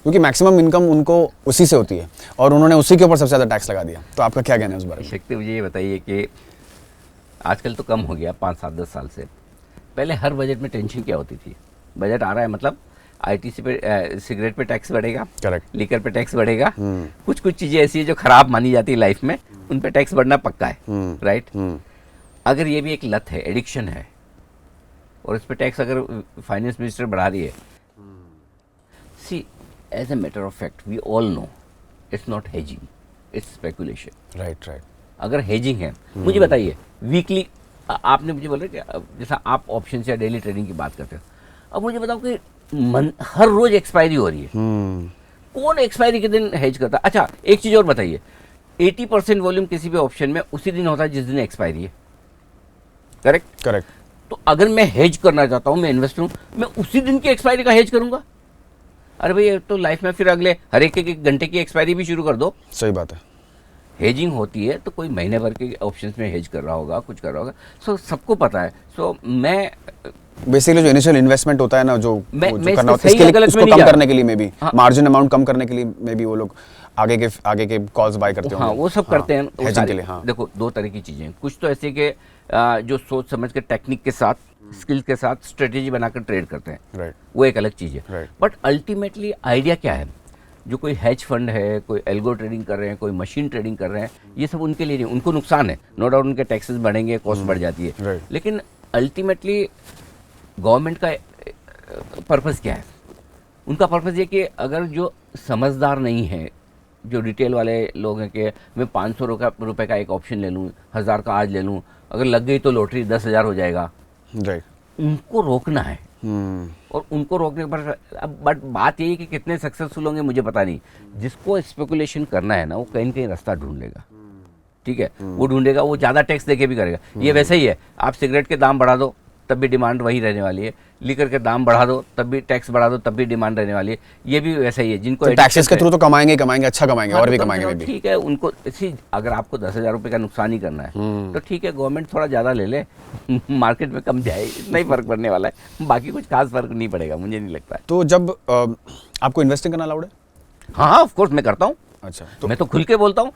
क्योंकि मैक्सिमम इनकम उनको उसी से होती है और उन्होंने उसी के ऊपर सबसे ज़्यादा टैक्स लगा दिया। तो आपका क्या कहना है उस बारे में? शक्ति, मुझे ये बताइए कि आजकल तो कम हो गया 5, 7, 10 साल से। पहले हर बजट में टेंशन क्या होती थी? बजट आ रहा है मतलब आईटीसी पे सिगरेट पे टैक्स बढ़ेगा, करेक्ट, लीकर पे टैक्स बढ़ेगा, कुछ चीज़ें ऐसी है जो खराब मानी जाती है लाइफ में, उन पे टैक्स बढ़ना पक्का है, राइट। अगर ये भी एक लत है, एडिक्शन है, और इस पे टैक्स अगर फाइनेंस मिनिस्टर बढ़ा रही है, see as a matter of fact we all know it's not hedging, it's speculation. Right right. अगर हेजिंग है, मुझे बताइए वीकली, आपने मुझे बोला कि जैसा आप ऑप्शन या डेली ट्रेडिंग की बात करते हो, अब मुझे बताओ कि हर रोज एक्सपायरी हो रही है, कौन एक्सपायरी के दिन हेज करता है? अच्छा एक चीज और बताइए, 80% वॉल्यूम किसी भी ऑप्शन में उसी दिन होता है जिस दिन एक्सपायरी है, करेक्ट? करेक्ट। तो अगर मैं हेज करना चाहता हूं, मैं इन्वेस्टर हूं, मैं उसी दिन की एक्सपायरी का हेज करूंगा? अरे भाई तो लाइफ में फिर अगले हर एक घंटे की एक्सपायरी भी शुरू कर दो। सही बात है। हेजिंग होती है तो कोई महीने भर के ऑप्शंस में हेज कर रहा होगा, कुछ कर रहा होगा, सो सबको पता है। सो मैं बेसिकली जो इनिशियल इन्वेस्टमेंट होता है ना, जो करना होता है, इसके लिए उसको कम करने के लिए, मे बी मार्जिन अमाउंट कम करने के लिए, मे बी वो लोग आगे के कॉल्स बाय करते हैं। हाँ वो सब करते हैं हेजिंग के लिए। हाँ देखो, दो तरह की चीजें हैं। कुछ तो ऐसे के जो सोच समझ के टेक्निक के साथ, स्किल के साथ स्ट्रेटेजी बनाकर ट्रेड करते हैं, राइट, वो एक अलग चीज है। राइट। बट अल्टीमेटली आइडिया क्या है? जो कोई हेज फंड है, कोई एल्गो ट्रेडिंग कर रहे हैं, कोई मशीन ट्रेडिंग कर रहे हैं, ये सब उनके लिए नहीं, उनको नुकसान है, नो डाउट, उनके टैक्सेस बढ़ेंगे, कॉस्ट बढ़ जाती है, राइट। लेकिन अल्टीमेटली गवर्नमेंट का पर्पस क्या है? उनका पर्पस ये कि अगर जो समझदार नहीं है, जो रिटेल वाले लोग हैं कि मैं 500 रुपये का एक ऑप्शन ले लूँ, 1000 का आज ले लूँ, अगर लग गई तो लॉटरी 10,000 हो जाएगा, राइट, उनको रोकना है। और उनको रोकने पर अब बट बात यही है कि कितने सक्सेसफुल होंगे मुझे पता नहीं। जिसको स्पेकुलेशन करना है ना, वो कहीं न कहीं रास्ता ढूंढ लेगा, ठीक है, वो ढूंढेगा, वो ज़्यादा टैक्स देके भी करेगा। ये वैसे ही है, आप सिगरेट के दाम बढ़ा दो तब भी डिमांड वही रहने वाली है, लीकर के दाम बढ़ा दो तब भी, टैक्स बढ़ा दो तब भी डिमांड रहने वाली है। ये भी वैसा ही है, जिनको टैक्सेस के थ्रू तो कमाएंगे, अच्छा कमाएंगे, और भी कमाएंगे भी। ठीक है, उनको अगर आपको 10,000 रुपये का नुकसान ही करना है तो ठीक है, गवर्नमेंट थोड़ा ज़्यादा ले ले, मार्केट में कम जाए, इतना ही फर्क पड़ने वाला है, बाकी कुछ खास फर्क नहीं पड़ेगा, मुझे नहीं लगता है। तो जब आपको इन्वेस्टिंग करना अलाउड है? हाँ ऑफ कोर्स मैं करता हूँ। अच्छा, तो मैं तो खुल के बोलता हूँ।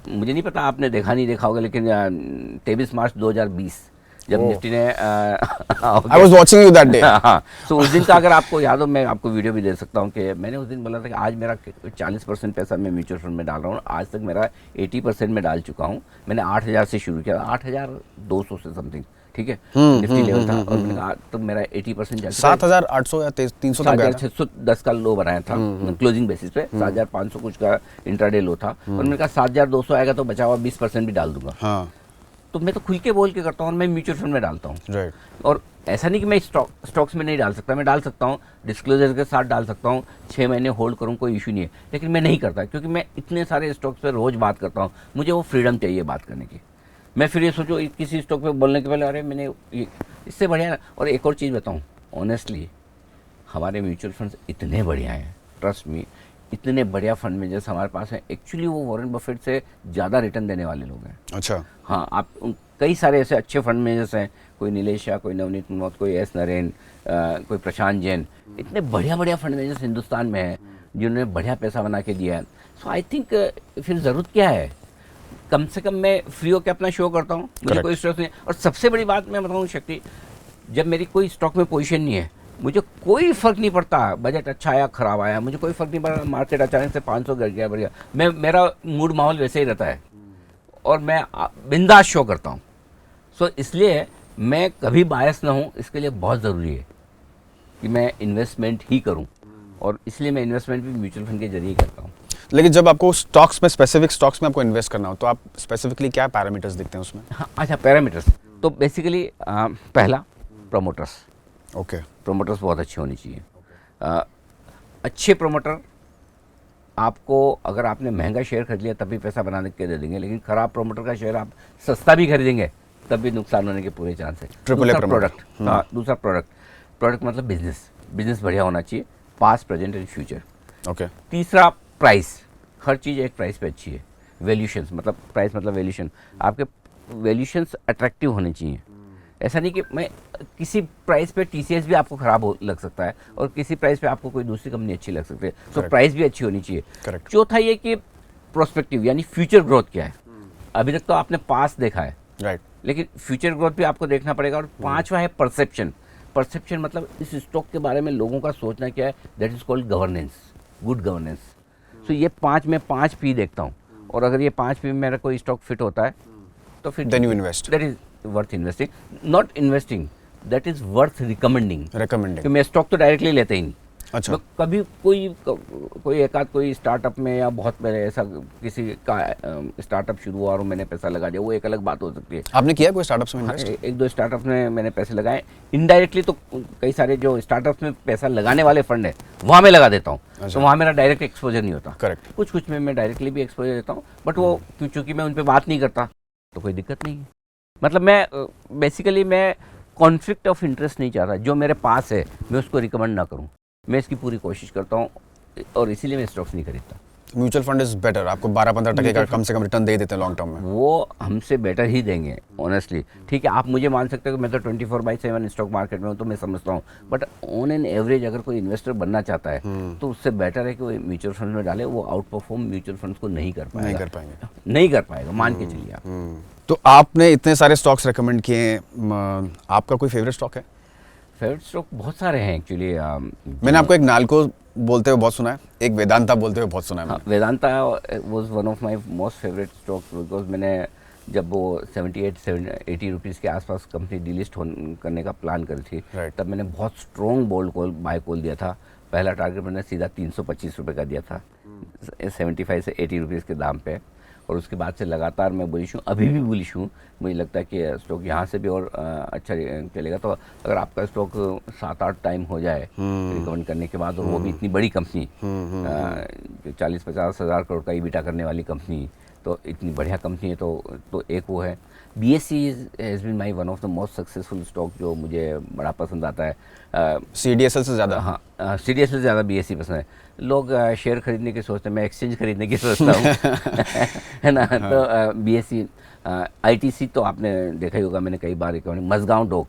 मुझे नहीं पता आपने देखा नहीं देखा होगा, लेकिन 23 मार्च 2020 जब निफ्टी ने I was watching you that day। हाँ, तो उस दिन का अगर आपको याद हो, मैं आपको वीडियो भी दे सकता हूँ कि मैंने उस दिन बोला था कि आज मेरा 40% पैसा मैं म्यूचुअल फंड में डाल रहा हूँ, आज तक मेरा 80% में डाल चुका हूँ। मैंने 8,000 से शुरू किया, 8,200 से समथिंग, ठीक है, निफ्टी लेवल था, और मैंने कहा तो मेरा 80% 7,800 या 300 तक गया था। 7,610 का लो बनाया था क्लोजिंग बेसिस पे, 7,500 कुछ का इंट्राडे लो था, और मैंने कहा 7,200 आएगा तो बचा हुआ 20% भी डाल दूंगा। हाँ, तो मैं तो खुल के बोल के करता हूँ, मैं म्यूचुअल फंड में डालता हूँ। राइट। और ऐसा नहीं कि मैं स्टॉक्स में नहीं डाल सकता, मैं डाल सकता हूँ, डिस्क्लोजर के साथ डाल सकता हूँ, 6 महीने होल्ड करूँ, कोई इशू नहीं है, लेकिन मैं नहीं करता क्योंकि मैं इतने सारे स्टॉक्स पे रोज़ बात करता हूँ, मुझे वो फ्रीडम चाहिए बात करने की। मैं फिर ये सोचो किसी स्टॉक पे बोलने के पहले अरे मैंने इससे बढ़िया ना। और एक और चीज़ बताऊँ, ऑनेस्टली हमारे म्यूचुअल फंड्स इतने बढ़िया हैं, ट्रस्ट मी, इतने बढ़िया फंड मैनेजर्स हमारे पास हैं, एक्चुअली वो वॉरेन बफेट से ज़्यादा रिटर्न देने वाले लोग हैं। अच्छा। हाँ, आप कई सारे ऐसे अच्छे फंड मैनेजर्स हैं, कोई नीलेश शाह, कोई नवनीत मनोत, कोई एस नरेन, कोई प्रशांत जैन, इतने बढ़िया बढ़िया फंड मैनेजर्स हिंदुस्तान में हैं जिन्होंने बढ़िया पैसा बना के दिया है। सो आई थिंक फिर ज़रूरत क्या है, कम से कम मैं फ्री होकर अपना शो करता हूँ, मुझे कोई स्ट्रेस नहीं। और सबसे बड़ी बात मैं बताऊँ शक्ति, जब मेरी कोई स्टॉक में पोजीशन नहीं है, मुझे कोई फ़र्क नहीं पड़ता बजट अच्छा आया ख़राब आया, मुझे कोई फ़र्क नहीं पड़ता मार्केट अचानक से 500 गिर गया बढ़िया, मेरा मूड माहौल वैसे ही रहता है और मैं बिंदास शो करता हूँ। सो इसलिए मैं कभी बायस ना हूँ, इसके लिए बहुत ज़रूरी है कि मैं इन्वेस्टमेंट ही करूँ, और इसलिए मैं इन्वेस्टमेंट भी म्यूचुअल फंड के जरिए करता हूँ। लेकिन जब आपको स्टॉक्स में, स्पेसिफिक स्टॉक्स में आपको इन्वेस्ट करना हो तो आप स्पेसिफिकली क्या पैरामीटर्स देखते हैं उसमें? हाँ, अच्छा, पैरामीटर्स तो बेसिकली पहला प्रोमोटर्स, ओके, प्रोमोटर्स बहुत अच्छे होने चाहिए। अच्छे प्रोमोटर आपको, अगर आपने महंगा शेयर खरीद लिया तब भी पैसा बना के दे देंगे, लेकिन ख़राब प्रोमोटर का शेयर आप सस्ता भी खरीदेंगे तब भी नुकसान होने के पूरे चांस है। दूसरा प्रोडक्ट, हाँ, दूसरा प्रोडक्ट मतलब बिजनेस बढ़िया होना चाहिए, past present and future. Okay. तीसरा प्राइस, हर चीज़ एक प्राइस पे अच्छी है। वैल्यूशंस मतलब प्राइस मतलब वैल्यूशन, आपके वैल्यूशंस अट्रैक्टिव होने चाहिए। ऐसा नहीं कि मैं किसी प्राइस पे टीसीएस भी आपको ख़राब लग सकता है और किसी प्राइस पे आपको कोई दूसरी कंपनी अच्छी लग सकती है, तो प्राइस भी अच्छी होनी चाहिए। Correct. चौथा ये कि प्रोस्पेक्टिव यानी फ्यूचर ग्रोथ क्या है। अभी तक तो आपने पास देखा है, राइट, लेकिन फ्यूचर ग्रोथ भी आपको देखना पड़ेगा। और पांचवा है परसेप्शन। परसेप्शन मतलब इस स्टॉक के बारे में लोगों का सोचना क्या है, that is called governance, good governance. So ये मैं 5 P देखता हूँ, और अगर ये 5 P में मेरा कोई स्टॉक फिट होता है तो फिर then you invest. That is worth investing, not investing, that is worth recommending. कि मैं स्टॉक तो डायरेक्टली लेते ही नहीं। अच्छा। कभी कोई एकाध कोई स्टार्टअप में या बहुत पहले ऐसा किसी का स्टार्टअप शुरू हुआ और मैंने पैसा लगा दिया, वो एक अलग बात हो सकती है। आपने किया कोई स्टार्टअप्स में इन्वेस्ट? एक दो स्टार्टअप में मैंने पैसे लगाए इनडायरेक्टली, तो कई सारे जो स्टार्टअप्स में पैसा लगाने वाले फंड है वहाँ मैं लगा देता हूँ। तो वहाँ मेरा डायरेक्ट एक्सपोजर नहीं होता। करेक्ट। कुछ में मैं डायरेक्टली भी एक्सपोजर देता हूँ, बट वो चूँकि मैं उन पर बात नहीं करता तो कोई दिक्कत नहीं है। मतलब मैं बेसिकली मैं कॉन्फ्लिक्ट ऑफ इंटरेस्ट नहीं चाहता, जो मेरे पास है मैं उसको रिकमेंड ना करूँ, मैं इसकी पूरी कोशिश करता हूँ, और इसीलिए मैं स्टॉक्स नहीं खरीदता। म्यूचुअल फंड इज बेटर, आपको 12-15% का कम से कम रिटर्न दे देते हैं लॉन्ग टर्म में। वो हमसे बेटर ही देंगे ऑनेस्टली। ठीक है, आप मुझे मान सकते हो कि मैं तो 24/7 स्टॉक मार्केट में हूँ, तो मैं समझता हूँ, बट ऑन एन एवरेज अगर कोई इन्वेस्टर बनना चाहता है तो उससे बेटर है कि वो म्यूचुअल फंड में डाले। वो आउट परफॉर्म म्यूचुअल फंड्स को नहीं कर पाएगा, मान के चलिए आप। तो आपने इतने सारे स्टॉक्स रेकमेंड किए हैं, आपका कोई फेवरेट स्टॉक है? फेवरेट स्टॉक बहुत सारे हैं एक्चुअली। मैंने आपको एक नालको बोलते हुए बहुत सुना है, एक वेदांता बोलते हुए बहुत सुना है। हाँ, Vedanta was one of my most favourite stock, because मैंने जब वो 78-80 रुपीज़ के आसपास कंपनी डिलिस्ट करने का प्लान करी थी, तब मैंने बहुत स्ट्रॉन्ग बोल्ड बाय कॉल दिया था। पहला टारगेट मैंने सीधा 325 रुपये का दिया था 75 से 80 रुपीज़ के दाम पे, और उसके बाद से लगातार मैं बुलिश हूँ, अभी भी बुलिश हूँ। मुझे लगता है कि स्टॉक यहाँ से भी और अच्छा चलेगा। तो अगर आपका स्टॉक 7-8 टाइम हो जाए रिकमेंड करने के बाद, और वो भी इतनी बड़ी कंपनी, 40-50 हज़ार करोड़ का ईबिटा करने वाली कंपनी, तो इतनी बढ़िया कंपनी है, तो एक वो है। BSE has been my one of the most successful stock, जो मुझे बड़ा पसंद आता है। CDSL से ज़्यादा? हाँ, CDSL से ज़्यादा BSE पसंद है। लोग शेयर खरीदने की सोचते हैं, मैं एक्सचेंज खरीदने की सोचता हूँ है ना। तो BSE, ITC तो आपने देखा ही होगा, मैंने कई बार रिकमेंड। मजगांव डॉक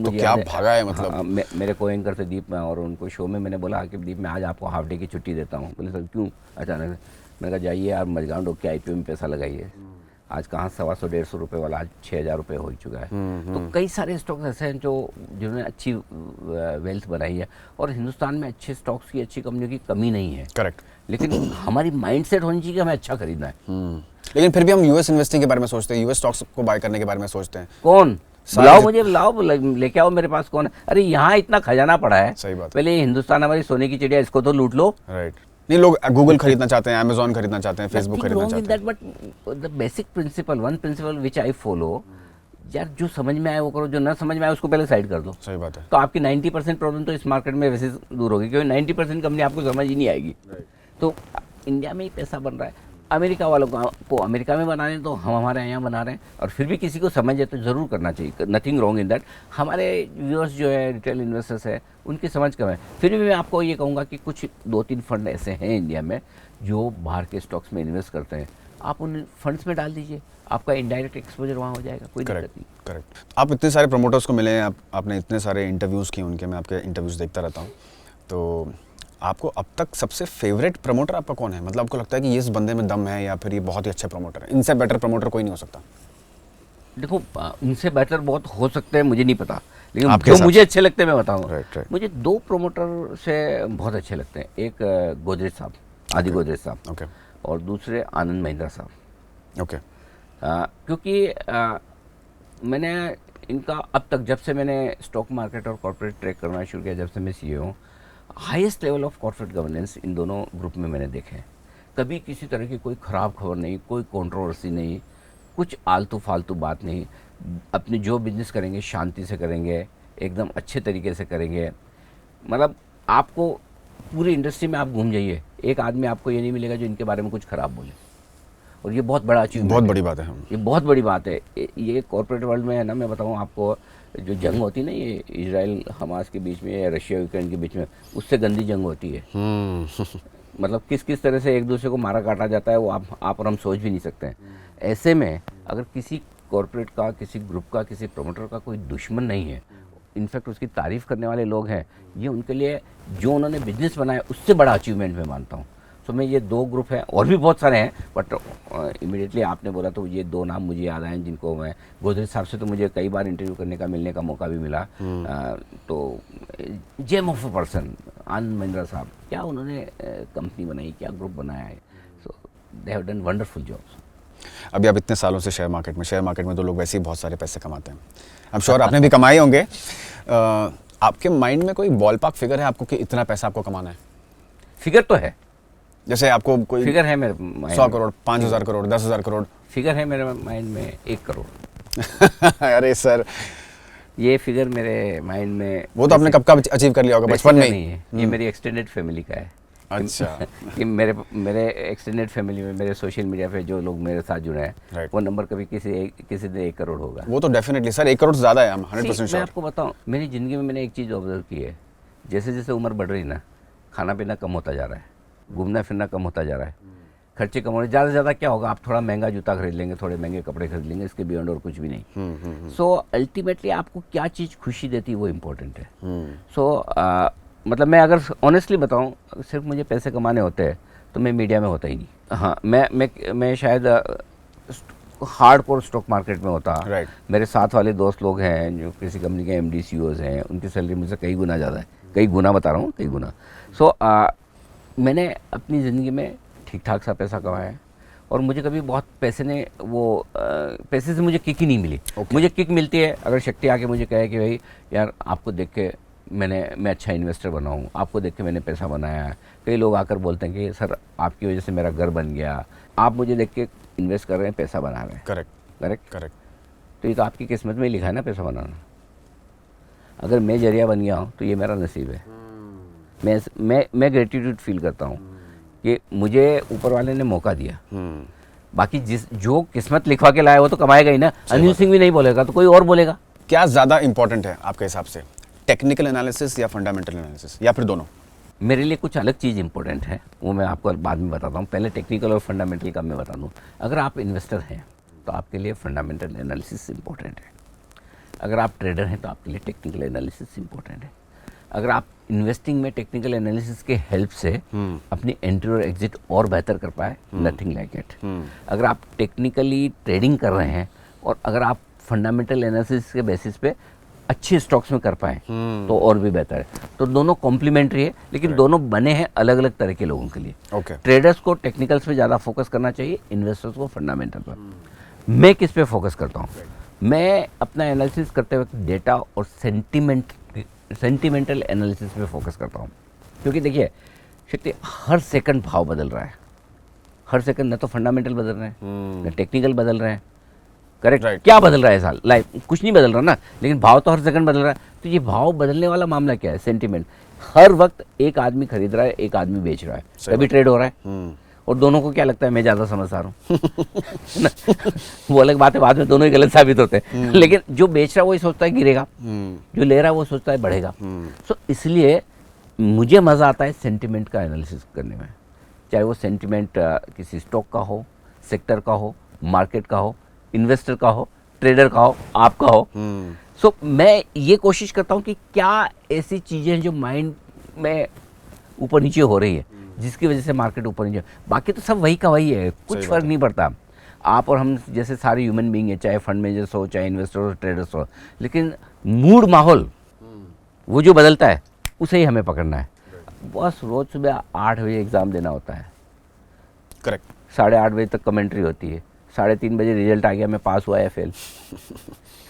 तो क्या भागा है मतलब। मेरे को एंकर थे दीप में, और उनको शो में मैंने बोला कि दीप मैं आज आपको हाफ डे की छुट्टी देता हूँ। बोले सर क्यों अचानक से? मैंने कहा जाइए यार मजगांव डॉक के IPO में पैसा लगाइए। आज कहाँ 125-150 रुपये वाला आज 6,000 रुपये हो चुका है। तो कई सारे स्टॉक्स ऐसे हैं जो जिन्होंने अच्छी वेल्थ बनाई है, और हिंदुस्तान में अच्छे स्टॉक्स की, अच्छी कंपनियों की कमी नहीं है। करेक्ट। लेकिन हमारी माइंडसेट होनी चाहिए कि हमें अच्छा खरीदना है। लेकिन फिर भी हम US इन्वेस्टिंग के बारे में सोचते हैं, US स्टॉक्स को बाय करने के बारे में सोचते हैं। कौन बुलाओ मुझे, बुलाओ, लेके आओ मेरे पास। कौन है? अरे यहाँ इतना खजाना पड़ा है। सही बात। पहले हिंदुस्तान हमारी सोने की चिड़िया, इसको तो लूट लो। राइट। नहीं, लोग गूगल खरीदना चाहते हैं, Amazon खरीदना चाहते हैं, Facebook खरीदना चाहते हैं। But the basic principle, one principal which I follow, यार जो समझ में आए वो करो, जो ना समझ में आए उसको पहले साइड कर दो। सही बात है। तो आपकी 90% प्रॉब्लम तो इस मार्केट में वैसे दूर होगी, क्योंकि 90% कंपनी आपको समझ ही नहीं आएगी। तो इंडिया में ही पैसा बन रहा है। अमेरिका वालों को अमेरिका में बना रहे हैं तो हम हमारे यहाँ बना रहे हैं, और फिर भी किसी को समझ है तो ज़रूर करना चाहिए, नथिंग रॉन्ग इन दैट। हमारे व्यूअर्स जो है रिटेल इन्वेस्टर्स है उनकी समझ कम है, फिर भी मैं आपको ये कहूँगा कि कुछ 2-3 फंड ऐसे हैं इंडिया में जो बाहर के स्टॉक्स में इन्वेस्ट करते हैं, आप उन फंड्स में डाल दीजिए, आपका इनडायरेक्ट एक्सपोजर वहाँ हो जाएगा, कोई दिक्कत नहीं। करेक्ट। आप इतने सारे प्रमोटर्स को मिले हैं, आपने इतने सारे इंटरव्यूज़ किए उनके, मैं आपके इंटरव्यूज़ देखता रहता हूँ, तो आपको अब तक सबसे फेवरेट प्रमोटर आपका कौन है? मतलब आपको लगता है कि ये इस बंदे में दम है या फिर ये बहुत ही अच्छा प्रमोटर है, इनसे बेटर प्रमोटर कोई नहीं हो सकता? देखो उनसे बेटर बहुत हो सकते हैं, मुझे नहीं पता, लेकिन जो मुझे अच्छे लगते हैं मैं बताऊँ। राइट। मुझे 2 प्रमोटर से बहुत अच्छे लगते हैं, एक गोदरेज साहब, आदि गोदरेज साहब, ओके, और दूसरे आनंद महिंद्रा साहब। ओके। क्योंकि मैंने इनका अब तक, जब से मैंने स्टॉक मार्केट और कॉर्पोरेट ट्रैक करना शुरू किया, जब से मैं सीईओ हूँ, highest level of corporate governance इन दोनों ग्रुप में मैंने देखे हैं। कभी किसी तरह की कोई ख़राब खबर नहीं, कोई कंट्रोवर्सी नहीं, कुछ आलतू फालतू बात नहीं। अपने जो बिजनेस करेंगे शांति से करेंगे, एकदम अच्छे तरीके से करेंगे। मतलब आपको पूरी इंडस्ट्री में आप घूम जाइए, एक आदमी आपको ये नहीं मिलेगा जो इनके बारे में कुछ ख़राब बोले, और ये बहुत बड़ा अचीवमेंट, बहुत बड़ी बात है। ये बहुत बड़ी बात है। ये कॉर्पोरेट वर्ल्ड में है ना, मैं बताऊँ आपको, जो जंग होती है ना, ये इजराइल हमास के बीच में या रशिया यूक्रेन के बीच में, उससे गंदी जंग होती है। मतलब किस किस तरह से एक दूसरे को मारा काटा जाता है, वो आप और हम सोच भी नहीं सकते हैं। ऐसे में अगर किसी कॉर्पोरेट का, किसी ग्रुप का, किसी प्रमोटर का कोई दुश्मन नहीं है, इनफैक्ट उसकी तारीफ़ करने वाले लोग हैं, ये उनके लिए जो उन्होंने बिजनेस बनाया उससे बड़ा अचीवमेंट मैं मानता हूँ। तो मैं ये 2 ग्रुप हैं, और भी बहुत सारे हैं, बट इमीडिएटली आपने बोला तो ये 2 नाम मुझे याद आए, जिनको मैं, गोदरेज साहब से तो मुझे कई बार इंटरव्यू करने का, मिलने का मौका भी मिला। तो gem of a person Anand Mahindra साहब, क्या उन्होंने कंपनी बनाई, क्या ग्रुप बनाया है। So they have done wonderful jobs. अभी आप इतने सालों से शेयर मार्केट में तो लोग वैसे ही बहुत सारे पैसे कमाते हैं, आई एम श्योर आपने भी कमाए होंगे। आपके माइंड में कोई बॉल पार्क फिगर है आपको कि इतना पैसा आपको कमाना है? फिगर तो है, जैसे आपको कोई फिगर है मेरे माइंड 100 करोड़, 5000 करोड़, 10,000 करोड़? फिगर है मेरे माइंड में 1 करोड़। अरे सर, ये फिगर मेरे माइंड में, वो तो आपने कब का अचीव कर लिया होगा, बचपन में? नहीं है, ये मेरी एक्सटेंडेड फैमिली का है। अच्छा। कि मेरे एक्सटेंडेड फैमिली में, मेरे सोशल मीडिया पे जो लोग मेरे साथ जुड़े हैं, Right. वो नंबर कभी किसी दिन 1 करोड़ होगा। वो तो डेफिनेटली सर, 1 करोड़ से ज़्यादा है, हम 100% मैं श्योर। आपको बताऊं, मेरी ज़िंदगी में मैंने एक चीज़ ऑब्जर्व की है, जैसे जैसे उम्र बढ़ रही ना, खाना पीना कम होता जा रहा है, घूमना फिरना कम होता जा रहा है, खर्चे कम हो रहे। ज़्यादा से ज़्यादा क्या होगा, आप थोड़ा महंगा जूता खरीद लेंगे, थोड़े महंगे कपड़े खरीद लेंगे, इसके बियॉन्ड और कुछ भी नहीं। सो अल्टीमेटली आपको क्या चीज़ खुशी देती है वो इम्पोर्टेंट है। सो मतलब मैं अगर ऑनेस्टली बताऊं, सिर्फ मुझे पैसे कमाने होते हैं तो मैं मीडिया में होता ही नहीं। हाँ, मैं शायद हार्ड कोर स्टॉक मार्केट में होता। Right. मेरे साथ वाले दोस्त लोग हैं जो किसी कंपनी के MD CEOs हैं, उनकी सैलरी मुझसे कई गुना ज़्यादा है, कई गुना बता रहा हूँ, कई गुना। सो मैंने अपनी ज़िंदगी में ठीक ठाक सा पैसा कमाया है, और मुझे कभी बहुत पैसे से मुझे किक ही नहीं मिली। मुझे किक मिलती है अगर शक्ति आके मुझे कहे कि भाई यार, आपको देख के मैं अच्छा इन्वेस्टर बना हूँ, आपको देख के मैंने पैसा बनाया है। कई लोग आकर बोलते हैं कि सर आपकी वजह से मेरा घर बन गया, आप मुझे देख के इन्वेस्ट कर रहे हैं, पैसा बना रहे हैं। करेक्ट। तो ये तो आपकी किस्मत में ही लिखा है ना, पैसा बनाना। अगर मैं जरिया बन गया हूँ तो ये मेरा नसीब है। मैं ग्रेटिट्यूड फील करता हूँ कि मुझे ऊपर वाले ने मौका दिया। बाकी जो किस्मत लिखवा के लाया वो तो कमाएगा ही ना। अनिल सिंह भी नहीं बोलेगा तो कोई और बोलेगा। क्या ज़्यादा इंपॉर्टेंट है आपके हिसाब से, टेक्निकल एनालिसिस या फंडामेंटल एनालिसिस, या फिर दोनों? मेरे लिए कुछ अलग चीज़ इंपॉर्टेंट है, वो मैं आपको बाद में बताता हूँ। पहले टेक्निकल और फंडामेंटल का मैं बता दूँ। अगर आप इन्वेस्टर हैं तो आपके लिए फंडामेंटल एनालिसिस इंपॉर्टेंट है। अगर आप ट्रेडर हैं तो आपके लिए टेक्निकल एनालिसिस इंपॉर्टेंट है। अगर आप इन्वेस्टिंग में टेक्निकल एनालिसिस के हेल्प से अपनी एंट्री और एग्जिट और बेहतर कर पाए, नथिंग लाइक इट। अगर आप टेक्निकली ट्रेडिंग कर रहे हैं और अगर आप फंडामेंटल एनालिसिस के बेसिस पे अच्छे स्टॉक्स में कर पाए तो और भी बेहतर है। तो दोनों कॉम्प्लीमेंट्री है, लेकिन दोनों बने हैं अलग अलग तरह के लोगों के लिए। ट्रेडर्स को टेक्निकल्स पे ज़्यादा फोकस करना चाहिए, इन्वेस्टर्स को फंडामेंटल पर। मैं किस पे फोकस करता हूँ? मैं अपना एनालिसिस करते वक्त डेटा और सेंटिमेंटल एनालिसिस पे फोकस करता हूँ। क्योंकि देखिए शक्ति, हर सेकंड भाव बदल रहा है। हर सेकंड न तो फंडामेंटल बदल रहे हैं न टेक्निकल बदल रहे हैं। करेक्ट। क्या बदल रहा है साल? लाइफ कुछ नहीं बदल रहा ना, लेकिन भाव तो हर सेकंड बदल रहा है। तो ये भाव बदलने वाला मामला क्या है? सेंटिमेंट। हर वक्त एक आदमी खरीद रहा है, एक आदमी बेच रहा है, तभी ट्रेड हो रहा है। और दोनों को क्या लगता है मैं ज़्यादा समझदार हूँ वो अलग बात है, बाद में दोनों ही गलत साबित होते हैं। लेकिन जो बेच रहा है वही सोचता है गिरेगा, जो ले रहा है वो सोचता है बढ़ेगा। सो इसलिए मुझे मज़ा आता है सेंटिमेंट का एनालिसिस करने में, चाहे वो सेंटिमेंट किसी स्टॉक का हो, सेक्टर का हो, मार्केट का हो, इन्वेस्टर का हो, ट्रेडर का हो, आपका हो। सो मैं ये कोशिश करता हूँ कि क्या ऐसी चीज़ें जो माइंड में ऊपर नीचे हो रही है जिसकी वजह से मार्केट ऊपर नीचे, बाकी तो सब वही का वही है, कुछ फर्क नहीं पड़ता। आप और हम जैसे सारे ह्यूमन बीइंग है, चाहे फंड मैनेजर्स हो, चाहे इन्वेस्टर हो, ट्रेडर्स हो, लेकिन मूड माहौल वो जो बदलता है उसे ही हमें पकड़ना है। बस रोज़ सुबह 8 बजे एग्ज़ाम देना होता है, करेक्ट, 8:30 बजे तक कमेंट्री होती है, 3:30 बजे रिजल्ट आ गया, मैं पास हुआ या फेल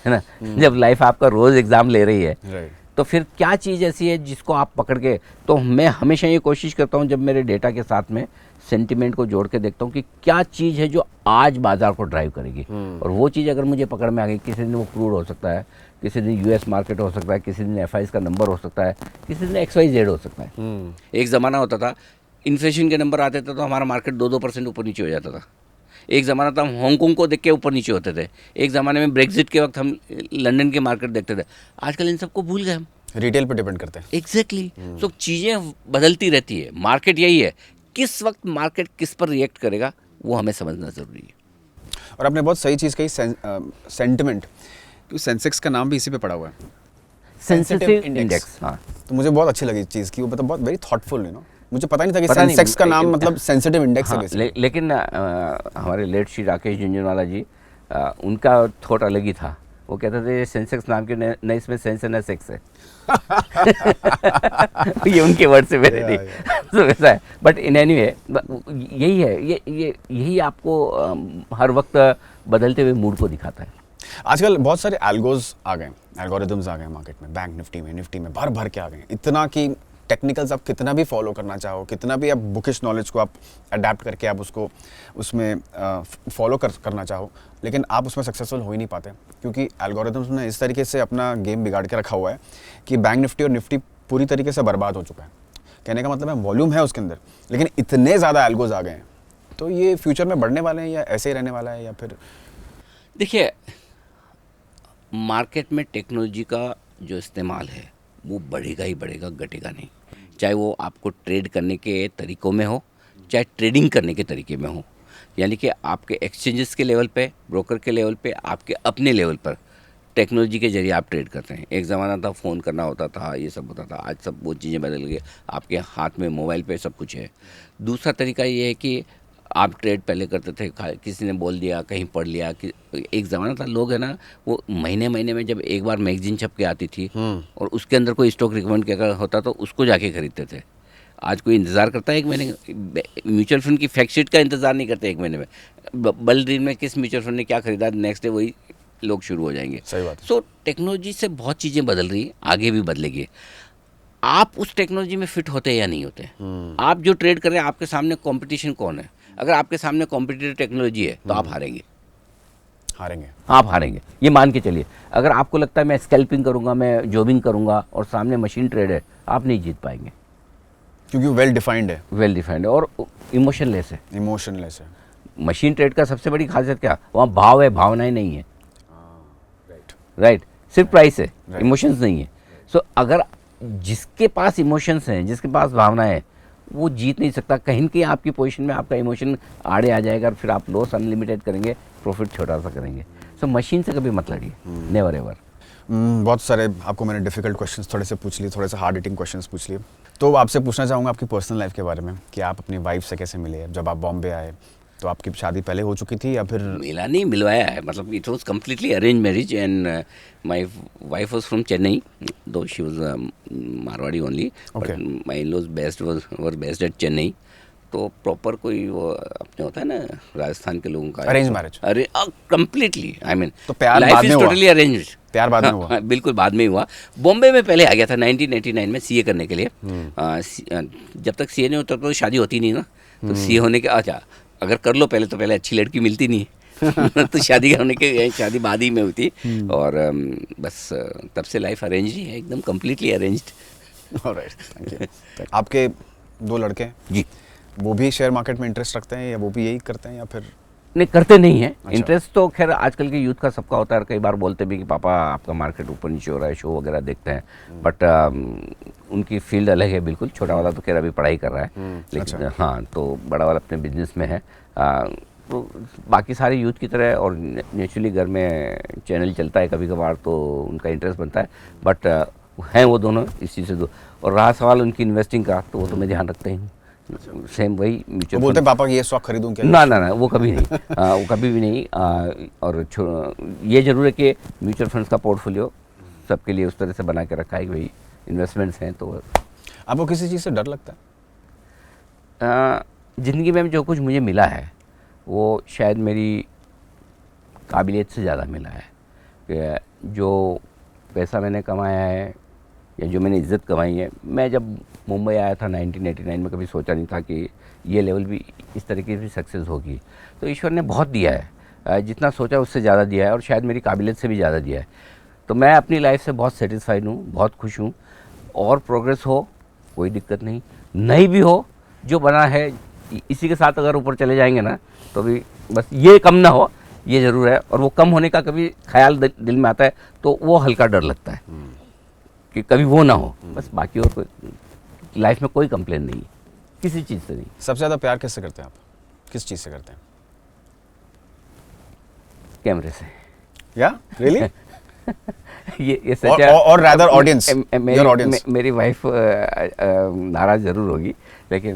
है ना। जब लाइफ आपका रोज़ एग्ज़ाम ले रही है तो फिर क्या चीज़ ऐसी है जिसको आप पकड़ के, तो मैं हमेशा ये कोशिश करता हूँ जब मेरे डेटा के साथ में सेंटिमेंट को जोड़ के देखता हूँ कि क्या चीज़ है जो आज बाजार को ड्राइव करेगी। और वो चीज़ अगर मुझे पकड़ में आ गई, किसी दिन वो क्रूड हो सकता है, किसी दिन यूएस मार्केट हो सकता है, किसी दिन FIs का नंबर हो सकता है, किसी दिन XYZ हो सकता है। एक ज़माना होता था इन्फ्लेशन के नंबर आते थे तो हमारा मार्केट 2% ऊपर नीचे हो जाता था। एक ज़माना था हम हांगकांग को देख के ऊपर नीचे होते थे। एक ज़माने में ब्रेग्जिट के वक्त हम लंदन के मार्केट देखते थे। आजकल इन सबको भूल गए हम, रिटेल पे डिपेंड करते हैं। एग्जैक्टली। सो चीज़ें बदलती रहती है, मार्केट यही है, किस वक्त मार्केट किस पर रिएक्ट करेगा वो हमें समझना ज़रूरी है। और आपने बहुत सही चीज़ कही, सेंटिमेंट, क्योंकि सेंसेक्स का नाम भी इसी पे पड़ा हुआ है, सेंसिटिव इंडेक्स। हाँ, तो मुझे बहुत अच्छी लगी चीज़ की, वो मतलब बहुत वेरी थॉटफुल, यू नो, मुझे पता नहीं था कि सेंसेक्स का नाम मतलब सेंसिटिव इंडेक्स है बेसिकली। लेकिन हमारे लेट श्री राकेश झुंझुनवाला जी, उनका थॉट अलग ही था। वो कहते थे सेंसेक्स नाम के न इसमें सेंस है न सेक्स है ये उनके वर्ड से मेरे नहीं तो वैसा है। बट इन एनी वे यही है, यही आपको हर वक्त बदलते हुए मूड को दिखाता है। आजकल बहुत सारे एल्गोज आ गए, एल्गोरिदम्स आ गए मार्केट में, बैंक निफ्टी में भर भर के आ गए, इतना कि टेक्निकल्स आप कितना भी फॉलो करना चाहो, कितना भी आप बुकिश नॉलेज को आप अडेप्ट करके आप उसको उसमें फॉलो करना चाहो, लेकिन आप उसमें सक्सेसफुल हो ही नहीं पाते, क्योंकि एल्गोरिदम्स ने इस तरीके से अपना गेम बिगाड़ के रखा हुआ है कि बैंक निफ्टी और निफ्टी पूरी तरीके से बर्बाद हो चुका है। कहने का मतलब है वॉल्यूम है उसके अंदर, लेकिन इतने ज़्यादा एल्गोज आ गए हैं, तो ये फ्यूचर में बढ़ने वाले हैं या ऐसे ही रहने वाला है, या फिर? देखिए, मार्केट में टेक्नोलॉजी का जो इस्तेमाल है वो बढ़ेगा ही बढ़ेगा, घटेगा नहीं। चाहे वो आपको ट्रेड करने के तरीक़ों में हो, चाहे ट्रेडिंग करने के तरीके में हो, यानी कि आपके एक्सचेंजेस के लेवल पे, ब्रोकर के लेवल पे, आपके अपने लेवल पर टेक्नोलॉजी के जरिए आप ट्रेड करते हैं। एक ज़माना था फ़ोन करना होता था, ये सब होता था, आज सब वो चीज़ें बदल गई, आपके हाथ में मोबाइल पे सब कुछ है। दूसरा तरीका ये है कि आप ट्रेड पहले करते थे, किसी ने बोल दिया, कहीं पढ़ लिया कि एक ज़माना था, लोग है ना वो महीने महीने में जब एक बार मैगजीन छप के आती थी और उसके अंदर कोई स्टॉक रिकमेंड किया होता तो उसको जाके खरीदते थे। आज कोई इंतज़ार करता है एक महीने, म्यूचुअल फंड की फैक्ट शीट का इंतज़ार नहीं करते एक महीने में, बल ड्रीम में किस म्यूचुअल फंड ने क्या खरीदा, नेक्स्ट डे वही लोग शुरू हो जाएंगे। सही बात। सो टेक्नोलॉजी से बहुत चीज़ें बदल रही है, आगे भी बदलेगी। आप उस टेक्नोलॉजी में फिट होते हैं या नहीं होते। आप जो ट्रेड कर रहे हैं, आपके सामने कंपटीशन कौन है? अगर आपके सामने कॉम्पिटिटिव टेक्नोलॉजी है तो आप हारेंगे, आप हारेंगे, ये मान के चलिए। अगर आपको लगता है मैं स्कैल्पिंग करूंगा, मैं जॉबिंग करूंगा और सामने मशीन ट्रेड है, आप नहीं जीत पाएंगे, क्योंकि वेल डिफाइंड है और इमोशनलेस है। मशीन ट्रेड का सबसे बड़ी खासियत क्या, वहाँ भाव है, भावनाएं नहीं है। राइट, सिर्फ प्राइस है, इमोशंस नहीं है। सो अगर जिसके पास इमोशंस हैं, जिसके पास भावनाएं है, वो जीत नहीं सकता। कहीं की आपकी पोजीशन में आपका इमोशन आड़े आ जाएगा और फिर आप लॉस अनलिमिटेड करेंगे, प्रॉफिट छोटा सा करेंगे। सो मशीन से कभी मत लड़िए, नेवर एवर। बहुत सारे आपको मैंने डिफिकल्ट क्वेश्चंस थोड़े से पूछ लिए, थोड़े से हार्ड हिटिंग क्वेश्चंस पूछ लिए, तो आपसे पूछना चाहूँगा आपकी पर्सनल लाइफ के बारे में कि आप अपनी वाइफ से कैसे मिले। जब आप बॉम्बे आए तो आपकी शादी पहले हो चुकी थी या फिर? मिला नहीं, मिलवाया है। मतलब it was completely arrange marriage and my wife was from Chennai, though she was Marwari only, but my in-laws were based at Chennai. तो प्रॉपर कोई वो अपने होता है ना राजस्थान के लोगों का अरेंज मैरिज? अरे कंप्लीटली, आई मीन तो प्यार लाइफ इज टोटली अरेंज्ड। प्यार बाद में हुआ? हाँ, बिल्कुल बाद में हुआ। बॉम्बे में पहले आ गया था 1989 में सीए करने के लिए। जब तक सीए नहीं होता तो शादी होती नहीं ना, तो सीए होने के अच्छा अगर कर लो पहले, तो पहले अच्छी लड़की मिलती नहीं तो शादी होने के शादी बाद ही में हुई थी। और बस तब से लाइफ अरेंज ही है, एकदम completely arranged. Alright, thank you. आपके 2 लड़के जी, वो भी शेयर मार्केट में इंटरेस्ट रखते हैं या वो भी यही करते हैं या फिर? नहीं, करते नहीं है। अच्छा। इंटरेस्ट तो खैर आजकल के यूथ का सबका होता है, कई बार बोलते भी कि पापा आपका मार्केट ऊपर नीचे हो रहा है, शो वगैरह देखते हैं, बट उनकी फील्ड अलग है बिल्कुल। छोटा वाला तो खैर अभी पढ़ाई कर रहा है, लेकिन अच्छा। हाँ, तो बड़ा वाला अपने बिजनेस में है। तो बाकी सारे यूथ की तरह, और नेचुरली घर में चैनल चलता है कभी कभार तो उनका इंटरेस्ट बनता है, बट हैं वो दोनों इस चीज़ से दो। और रहा सवाल उनकी इन्वेस्टिंग का, तो वो तो मैं ध्यान रखता ही हूँ। सेम वही म्यूचुअल बोलते हैं पापा कि ये स्टॉक खरीदूं क्या? ना ना ना, वो कभी नहीं। वो कभी भी नहीं। और ये जरूर है कि म्यूचुअल फंड्स का पोर्टफोलियो सबके लिए उस तरह से बना के रखा है कि भाई इन्वेस्टमेंट्स हैं। तो आपको किसी चीज़ से डर लगता है? ज़िंदगी में जो कुछ मुझे मिला है वो शायद मेरी काबिलियत से ज़्यादा मिला है। कि जो पैसा मैंने कमाया है या जो मैंने इज़्ज़त कमाई है, मैं जब मुंबई आया था 1989 में, कभी सोचा नहीं था कि ये लेवल भी इस तरीके से सक्सेस होगी। तो ईश्वर ने बहुत दिया है, जितना सोचा उससे ज़्यादा दिया है, और शायद मेरी काबिलियत से भी ज़्यादा दिया है। तो मैं अपनी लाइफ से बहुत सेटिस्फाइड हूँ, बहुत खुश हूँ। और प्रोग्रेस हो कोई दिक्कत नहीं भी हो, जो बना है इसी के साथ अगर ऊपर चले जाएंगे ना, तो भी बस ये कम ना हो, ये ज़रूर है। और वो कम होने का कभी ख्याल दिल में आता है तो वो हल्का डर लगता है कि कभी वो ना हो, बस। बाकी और कोई लाइफ में कोई कंप्लेन नहीं है, किसी चीज़ से नहीं। सबसे ज़्यादा प्यार किससे करते हैं आप? किस चीज़ से करते हैं? कैमरे से। या रियली? ये सच है। और rather audience, your audience. मेरी वाइफ नाराज़ ज़रूर होगी, लेकिन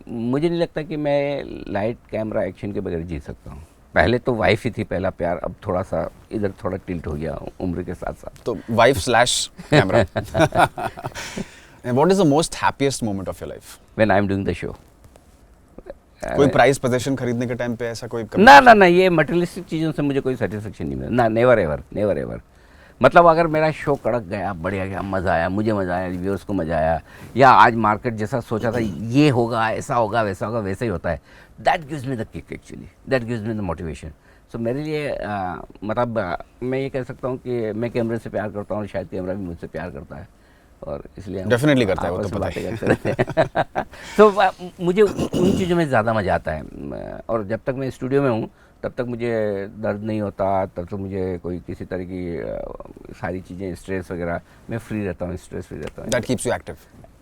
मुझे नहीं लगता कि मैं लाइट कैमरा एक्शन के बगैर जी सकता हूँ। पहले तो वाइफ ही थी पहला प्यार, अब थोड़ा सा इधर थोड़ा टिल्ट हो गया उम्र के साथ साथ। तो wife slash camera. What is the most happiest moment of your life? When I am doing the show. कोई प्राइस पोजीशन खरीदने के टाइम पे ऐसा कोई ना, ये मटेरियलिस्टिक चीज़ों से मुझे कोई सेटिस्फेक्शन नहीं मिला ना, नेवर एवर। मतलब अगर मेरा शो कड़क गया, बढ़िया गया, मज़ा आया, मुझे मज़ा आया, व्यूअर्स को मज़ा आया, या आज मार्केट जैसा सोचा था ये होगा, ऐसा होगा, वैसा होगा, वैसे ही होता है, that gives me the kick actually, that gives me the motivation. So मेरे लिए मतलब मैं ये कह सकता हूँ कि मैं कैमरे से प्यार करता हूँ, और शायद कैमरा भी मुझसे प्यार करता है, और इसलिए डेफिनेटली करता है, वो तो पता है। तो मुझे उन चीज़ों में ज़्यादा मज़ा आता है। और जब तक मैं स्टूडियो में हूँ तब तक मुझे दर्द नहीं होता, तब तक मुझे कोई किसी तरह की सारी चीज़ें, स्ट्रेस वगैरह, मैं फ्री रहता हूँ, स्ट्रेस फ्री रहता हूँ। That keeps you active.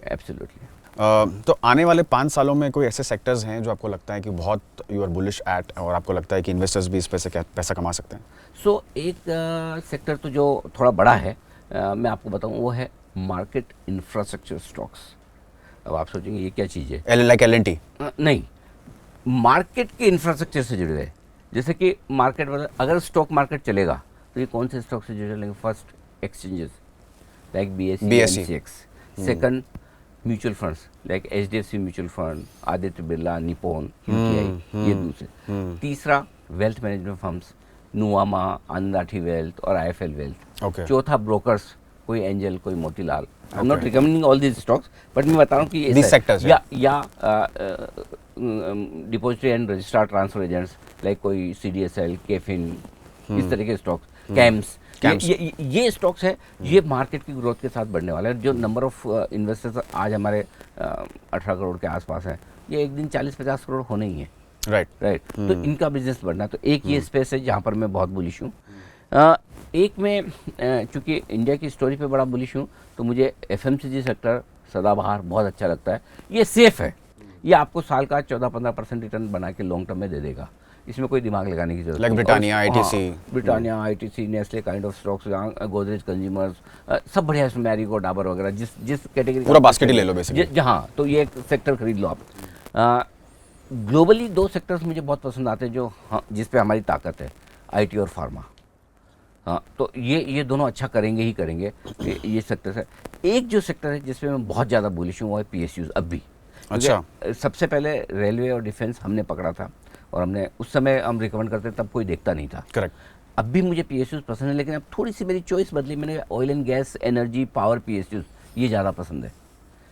Absolutely. तो आने वाले 5 सालों में कोई ऐसे सेक्टर्स हैं जो आपको लगता है कि बहुत यू आर बुलिश एट, और आपको लगता है कि इन्वेस्टर्स भी इस पे से पैसा कमा सकते हैं? सो एक सेक्टर तो जो थोड़ा बड़ा है, मैं आपको बताऊँ, वो है मार्केट इंफ्रास्ट्रक्चर स्टॉक्स। अब आप सोचेंगे ये क्या चीज़ है? Like LNT? नहीं, मार्केट के इंफ्रास्ट्रक्चर से जुड़े हुए। जैसे कि मार्केट, अगर स्टॉक मार्केट चलेगा तो ये कौन से स्टॉक से जुड़े रहेंगे? First exchanges like BSE MCX, second mutual funds like HDFC mutual fund, Aditya Birla, Nippon, UTI, ये दूसरे। तीसरा वेल्थ मैनेजमेंट फर्म्स, नुआमा, आनंदाठी वेल्थ और IFL वेल्थ। Okay. चौथा ब्रोकर्स, कोई एंजल, कोई Motilal. I am not recommending all these stocks, but मैं बता रहा हूँ कि These sectors, या depository and registrar transfer agents like कोई CDSL, केफिन, इस तरह के स्टॉक्स, कैम्स। ये स्टॉक्स है, ये मार्केट की ग्रोथ के साथ बढ़ने वाला है। जो नंबर ऑफ इन्वेस्टर्स आज हमारे 18 करोड़ के आसपास है, ये एक दिन 40-50 करोड़ होने ही है। राइट। तो इनका बिजनेस बढ़ना, तो एक ये स्पेस है जहाँ पर मैं बहुत बुलिश हूँ। एक में चूँकि इंडिया की स्टोरी पे बड़ा बुलिश हूँ, तो मुझे FMCG सेक्टर सदाबहार बहुत अच्छा लगता है। ये सेफ है, ये आपको साल का 14-15% रिटर्न बना के लॉन्ग टर्म में दे देगा, इसमें कोई दिमाग लगाने की जरूरत नहीं। Britannia, ITC, Nestle kind of stocks, Godrej consumers, सब बढ़िया है, मैरिगो, डाबर वगैरह, जिस कैटेगरी पूरा बास्केट ही ले लो बेसिकली। जहाँ, तो ये एक सेक्टर खरीद लो आप। ग्लोबली 2 सेक्टर्स मुझे बहुत पसंद आते हैं, जो जिस पे हमारी ताकत है, IT और फार्मा। हाँ, तो ये दोनों अच्छा करेंगे ही करेंगे, ये सेक्टर है। एक जो सेक्टर है जिसपे मैं बहुत ज़्यादा बुलिश हूँ, वो है PSUs। अब भी अच्छा, सबसे पहले रेलवे और डिफेंस हमने पकड़ा था, और हमने उस समय हम रिकमेंड करते तब कोई देखता नहीं था। करेक्ट। अब भी मुझे PSUs पसंद है, लेकिन अब थोड़ी सी मेरी चॉइस बदली, मैंने oil and gas, energy, power PSUs ये ज़्यादा पसंद है,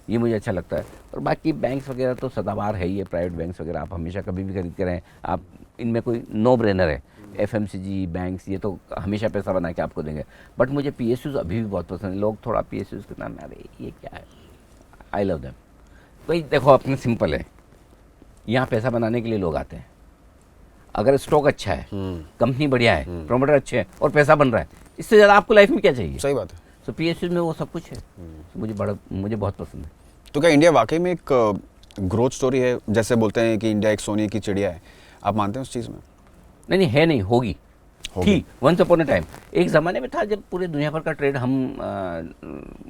ये मुझे अच्छा लगता है। और बाकी बैंक्स वगैरह तो सदाबहार है ही है, प्राइवेट बैंक्स वगैरह आप हमेशा कभी भी खरीद के रहें, आप इनमें कोई नो ब्रेनर है। FMCG बैंक्स ये तो हमेशा पैसा बना के आपको देंगे, बट मुझे PSUs अभी भी बहुत पसंद है। लोग थोड़ा PSUs के नाम में, अरे ये क्या है, आई लव देम। भाई देखो अपने सिंपल है, यहाँ पैसा बनाने के लिए लोग आते हैं। अगर स्टॉक अच्छा है, कंपनी बढ़िया है, प्रमोटर अच्छे हैं और पैसा बन रहा है, इससे ज़्यादा आपको लाइफ में क्या चाहिए? सही बात है। तो पीएसयू में वो सब कुछ है। मुझे बहुत पसंद है। तो क्या इंडिया वाकई में एक ग्रोथ स्टोरी है? जैसे बोलते हैं कि इंडिया एक सोने की चिड़िया है, आप मानते हैं उस चीज़ में? नहीं है, नहीं होगी। थी वंस अपॉन अ टाइम, एक ज़माने में था जब पूरे दुनिया भर का ट्रेड हम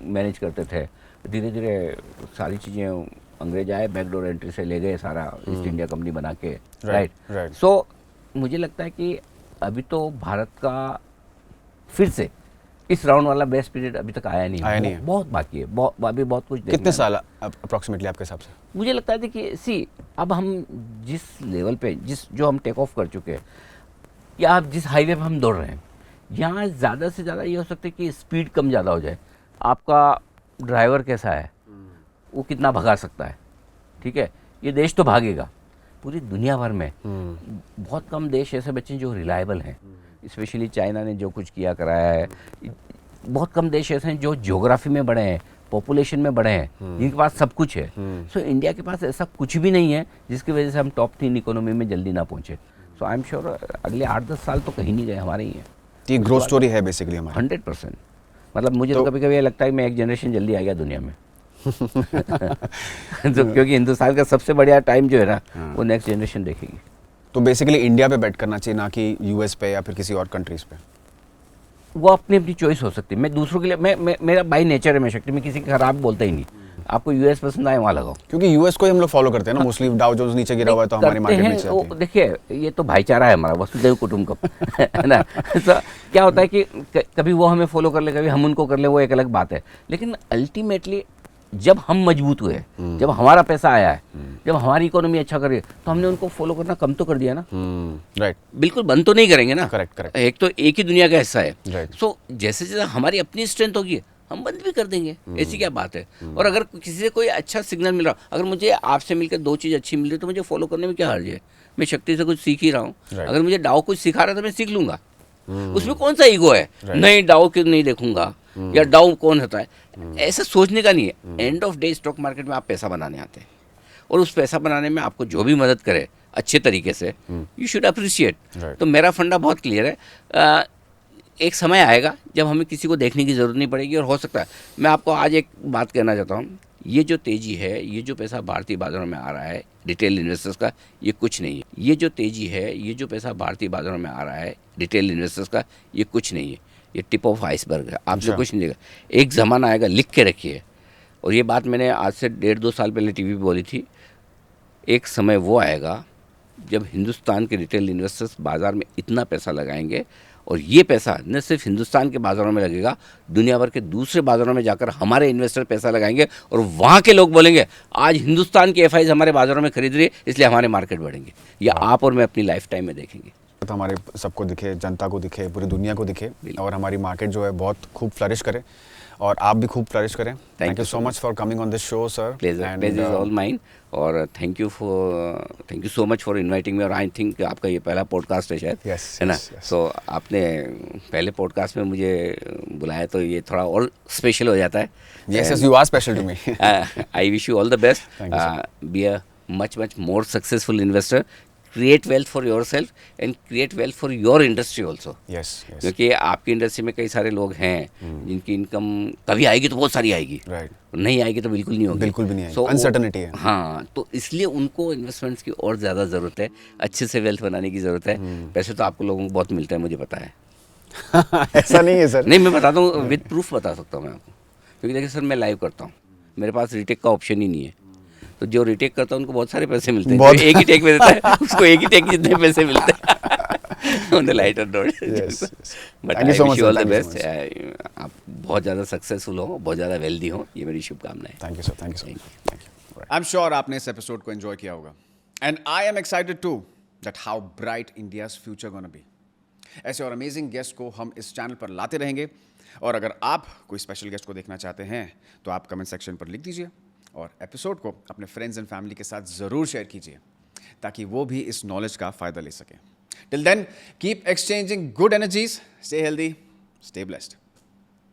मैनेज करते थे। धीरे धीरे सारी चीज़ें अंग्रेज आए, बैकडोर एंट्री से ले गए सारा, ईस्ट इंडिया कंपनी बना के, राइट। सो मुझे लगता है कि अभी तो भारत का फिर से इस राउंड वाला बेस्ट पीरियड अभी तक आया नहीं है। बहुत बाकी है, अभी बहुत कुछ। कितने साल अप्रोक्सीमेटली आपके हिसाब से? मुझे लगता है कि सी अब हम जिस लेवल पे जो हम टेक ऑफ कर चुके हैं, या आप जिस हाईवे पे हम दौड़ रहे हैं, यहाँ ज़्यादा से ज़्यादा ये हो सकता है कि स्पीड कम ज़्यादा हो जाए। आपका ड्राइवर कैसा है, वो कितना भगा सकता है, ठीक है। ये देश तो भागेगा, पूरी दुनिया भर में बहुत कम देश ऐसे बच्चे जो रिलायबल हैं। स्पेशली चाइना ने जो कुछ किया कराया है, बहुत कम देश ऐसे हैं जो ज्योग्राफी में बड़े हैं, पॉपुलेशन में बड़े हैं, जिनके पास सब कुछ है। सो इंडिया के पास ऐसा कुछ भी नहीं है जिसकी वजह से हम टॉप 3 इकोनॉमी में जल्दी ना पहुँचे। सो आई एम श्योर अगले 8-10 साल तो कहीं नहीं गए, हमारे ही हैं। ये ग्रोथ स्टोरी है बेसिकली हमारी। 100%। मतलब मुझे तो कभी कभी लगता है मैं एक जनरेशन जल्दी आ गया दुनिया में। तो क्योंकि हिंदुस्तान का सबसे बढ़िया टाइम जो है ना, वो नेक्स्ट जनरेशन देखेगी। तो बेसिकली इंडिया पे बेट करना चाहिए, ना कि यूएस पे या फिर किसी और कंट्रीज पे? वो अपनी अपनी चॉइस हो सकती है। मैं दूसरों के लिए मेरा बाई नेचर है, मैं शक्ति में किसी के खराब बोलता ही नहीं। आपको यूएस पसंद आए वहाँ लगाओ, क्योंकि यूएस को ही हम लोग फॉलो करते हैं ना मोस्टली। डाउ जोन्स नीचे गिरा हुआ है तो हमारी मार्केट नीचे आती है। देखिए ये तो भाईचारा है हमारा, वसुधैव कुटुंबकम है ना। तो क्या होता है कि कभी वो हमें फॉलो कर ले, कभी हम उनको कर ले, वो एक अलग बात है। लेकिन अल्टीमेटली जब हम मजबूत हुए, जब हमारा पैसा आया है, जब हमारी इकोनॉमी अच्छा कर रही है, तो हमने उनको फॉलो करना कम तो कर दिया ना। राइट। बिल्कुल बंद तो नहीं करेंगे ना। करेक्ट। एक तो एक ही दुनिया का हिस्सा है। Right. सो जैसे जैसे हमारी अपनी स्ट्रेंथ होगी, हम बंद भी कर देंगे, ऐसी क्या बात है। और अगर किसी से कोई अच्छा सिग्नल मिल रहा, अगर मुझे आपसे मिलकर 2 चीज़ अच्छी मिल रही तो मुझे फॉलो करने में क्या हर्ज है। मैं शक्ति से कुछ सीख ही रहा हूँ। अगर मुझे डाउ कुछ सिखा रहा है तो मैं सीख लूंगा। उसमें कौन सा ईगो है? नहीं डाउ क्यों नहीं देखूंगा, या डाउ कौन होता है, ऐसा सोचने का नहीं है। End of day stock market में आप पैसा बनाने आते हैं, और उस पैसा बनाने में आपको जो भी मदद करे अच्छे तरीके से, यू शुड अप्रिशिएट। तो मेरा फंडा बहुत क्लियर है। एक समय आएगा जब हमें किसी को देखने की ज़रूरत नहीं पड़ेगी। और हो सकता है, मैं आपको आज एक बात कहना चाहता हूँ, ये जो तेज़ी है, ये जो पैसा भारतीय बाज़ारों में आ रहा है रिटेल इन्वेस्टर्स का, ये कुछ नहीं है। ये जो तेज़ी है, ये जो पैसा भारतीय बाज़ारों में आ रहा है रिटेल इन्वेस्टर्स का, ये कुछ नहीं है। ये टिप ऑफ आइसबर्ग है, आपसे कुछ नहीं देगा। एक ज़माना आएगा, लिख के रखिए, और ये बात मैंने आज से 1.5-2 साल पहले टीवी पे बोली थी। एक समय वो आएगा जब हिंदुस्तान के रिटेल इन्वेस्टर्स बाज़ार में इतना पैसा लगाएंगे, और ये पैसा न सिर्फ हिंदुस्तान के बाज़ारों में लगेगा, दुनिया भर के दूसरे बाज़ारों में जाकर हमारे इन्वेस्टर पैसा लगाएंगे, और वहाँ के लोग बोलेंगे आज हिंदुस्तान की एफआईज हमारे बाज़ारों में खरीद रही है, इसलिए हमारे मार्केट बढ़ेंगे। या आप और मैं अपनी लाइफ टाइम में देखेंगे। तो हमारे सबको दिखे, जनता को दिखे, पूरी दुनिया को दिखे, और हमारी मार्केट जो है बहुत खूब फ्लरिश करे, और आप भी खूब फ्लरिश करें। Thank you so much for coming on this show sir. Pleasure is all mine, और thank you so much for inviting me. और आई थिंक आपका ये पहला पॉडकास्ट है शायद, है ना। सो आपने पहले पॉडकास्ट में मुझे बुलाया तो ये थोड़ा और स्पेशल हो जाता है। Yes you are special to me. I wish you all the best, be a much more successful investor, create wealth for yourself and create wealth for your industry also. क्योंकि आपकी industry में कई सारे लोग हैं जिनकी income कभी आएगी तो बहुत सारी आएगी, नहीं आएगी तो बिल्कुल नहीं होगी, बिल्कुल भी नहीं आएगी। अनसर्टेनिटी है। हाँ, तो इसलिए उनको इन्वेस्टमेंट्स की और ज़्यादा ज़रूरत है, अच्छे से वेल्थ बनाने की ज़रूरत है। पैसे तो आपको लोगों को बहुत मिलता है, मुझे पता है। ऐसा नहीं है सर। नहीं, मैं बताता हूँ, विद प्रूफ बता सकता हूँ मैं आपको। क्योंकि देखिए सर, मैं लाइव करता हूँ, मेरे पास रिटेक का ऑप्शन ही नहीं है। तो जो रिटेक करता है उनको बहुत सारे पैसे मिलते हैं, एक ही टेक में देता है उसको एक ही टेक जितने पैसे मिलते हैं। On the lighter note, but I wish you all the best. आप बहुत ज़्यादा सक्सेसफुल हो, बहुत ज़्यादा वेल्दी हो, ये मेरी शुभकामनाएं। Thank you sir, thank you sir. I am sure आपने इस एपिसोड को एंजॉय किया होगा, and I am excited to that how bright India's future gonna be. ऐसे और अमेजिंग गेस्ट को हम इस चैनल पर लाते रहेंगे, और अगर आप कोई स्पेशल गेस्ट को देखना चाहते हैं तो आप कमेंट सेक्शन पर लिख दीजिए, और एपिसोड को अपने फ्रेंड्स एंड फैमिली के साथ ज़रूर शेयर कीजिए, ताकि वो भी इस नॉलेज का फ़ायदा ले सकें। Till then, keep exchanging good energies, stay healthy, stay blessed.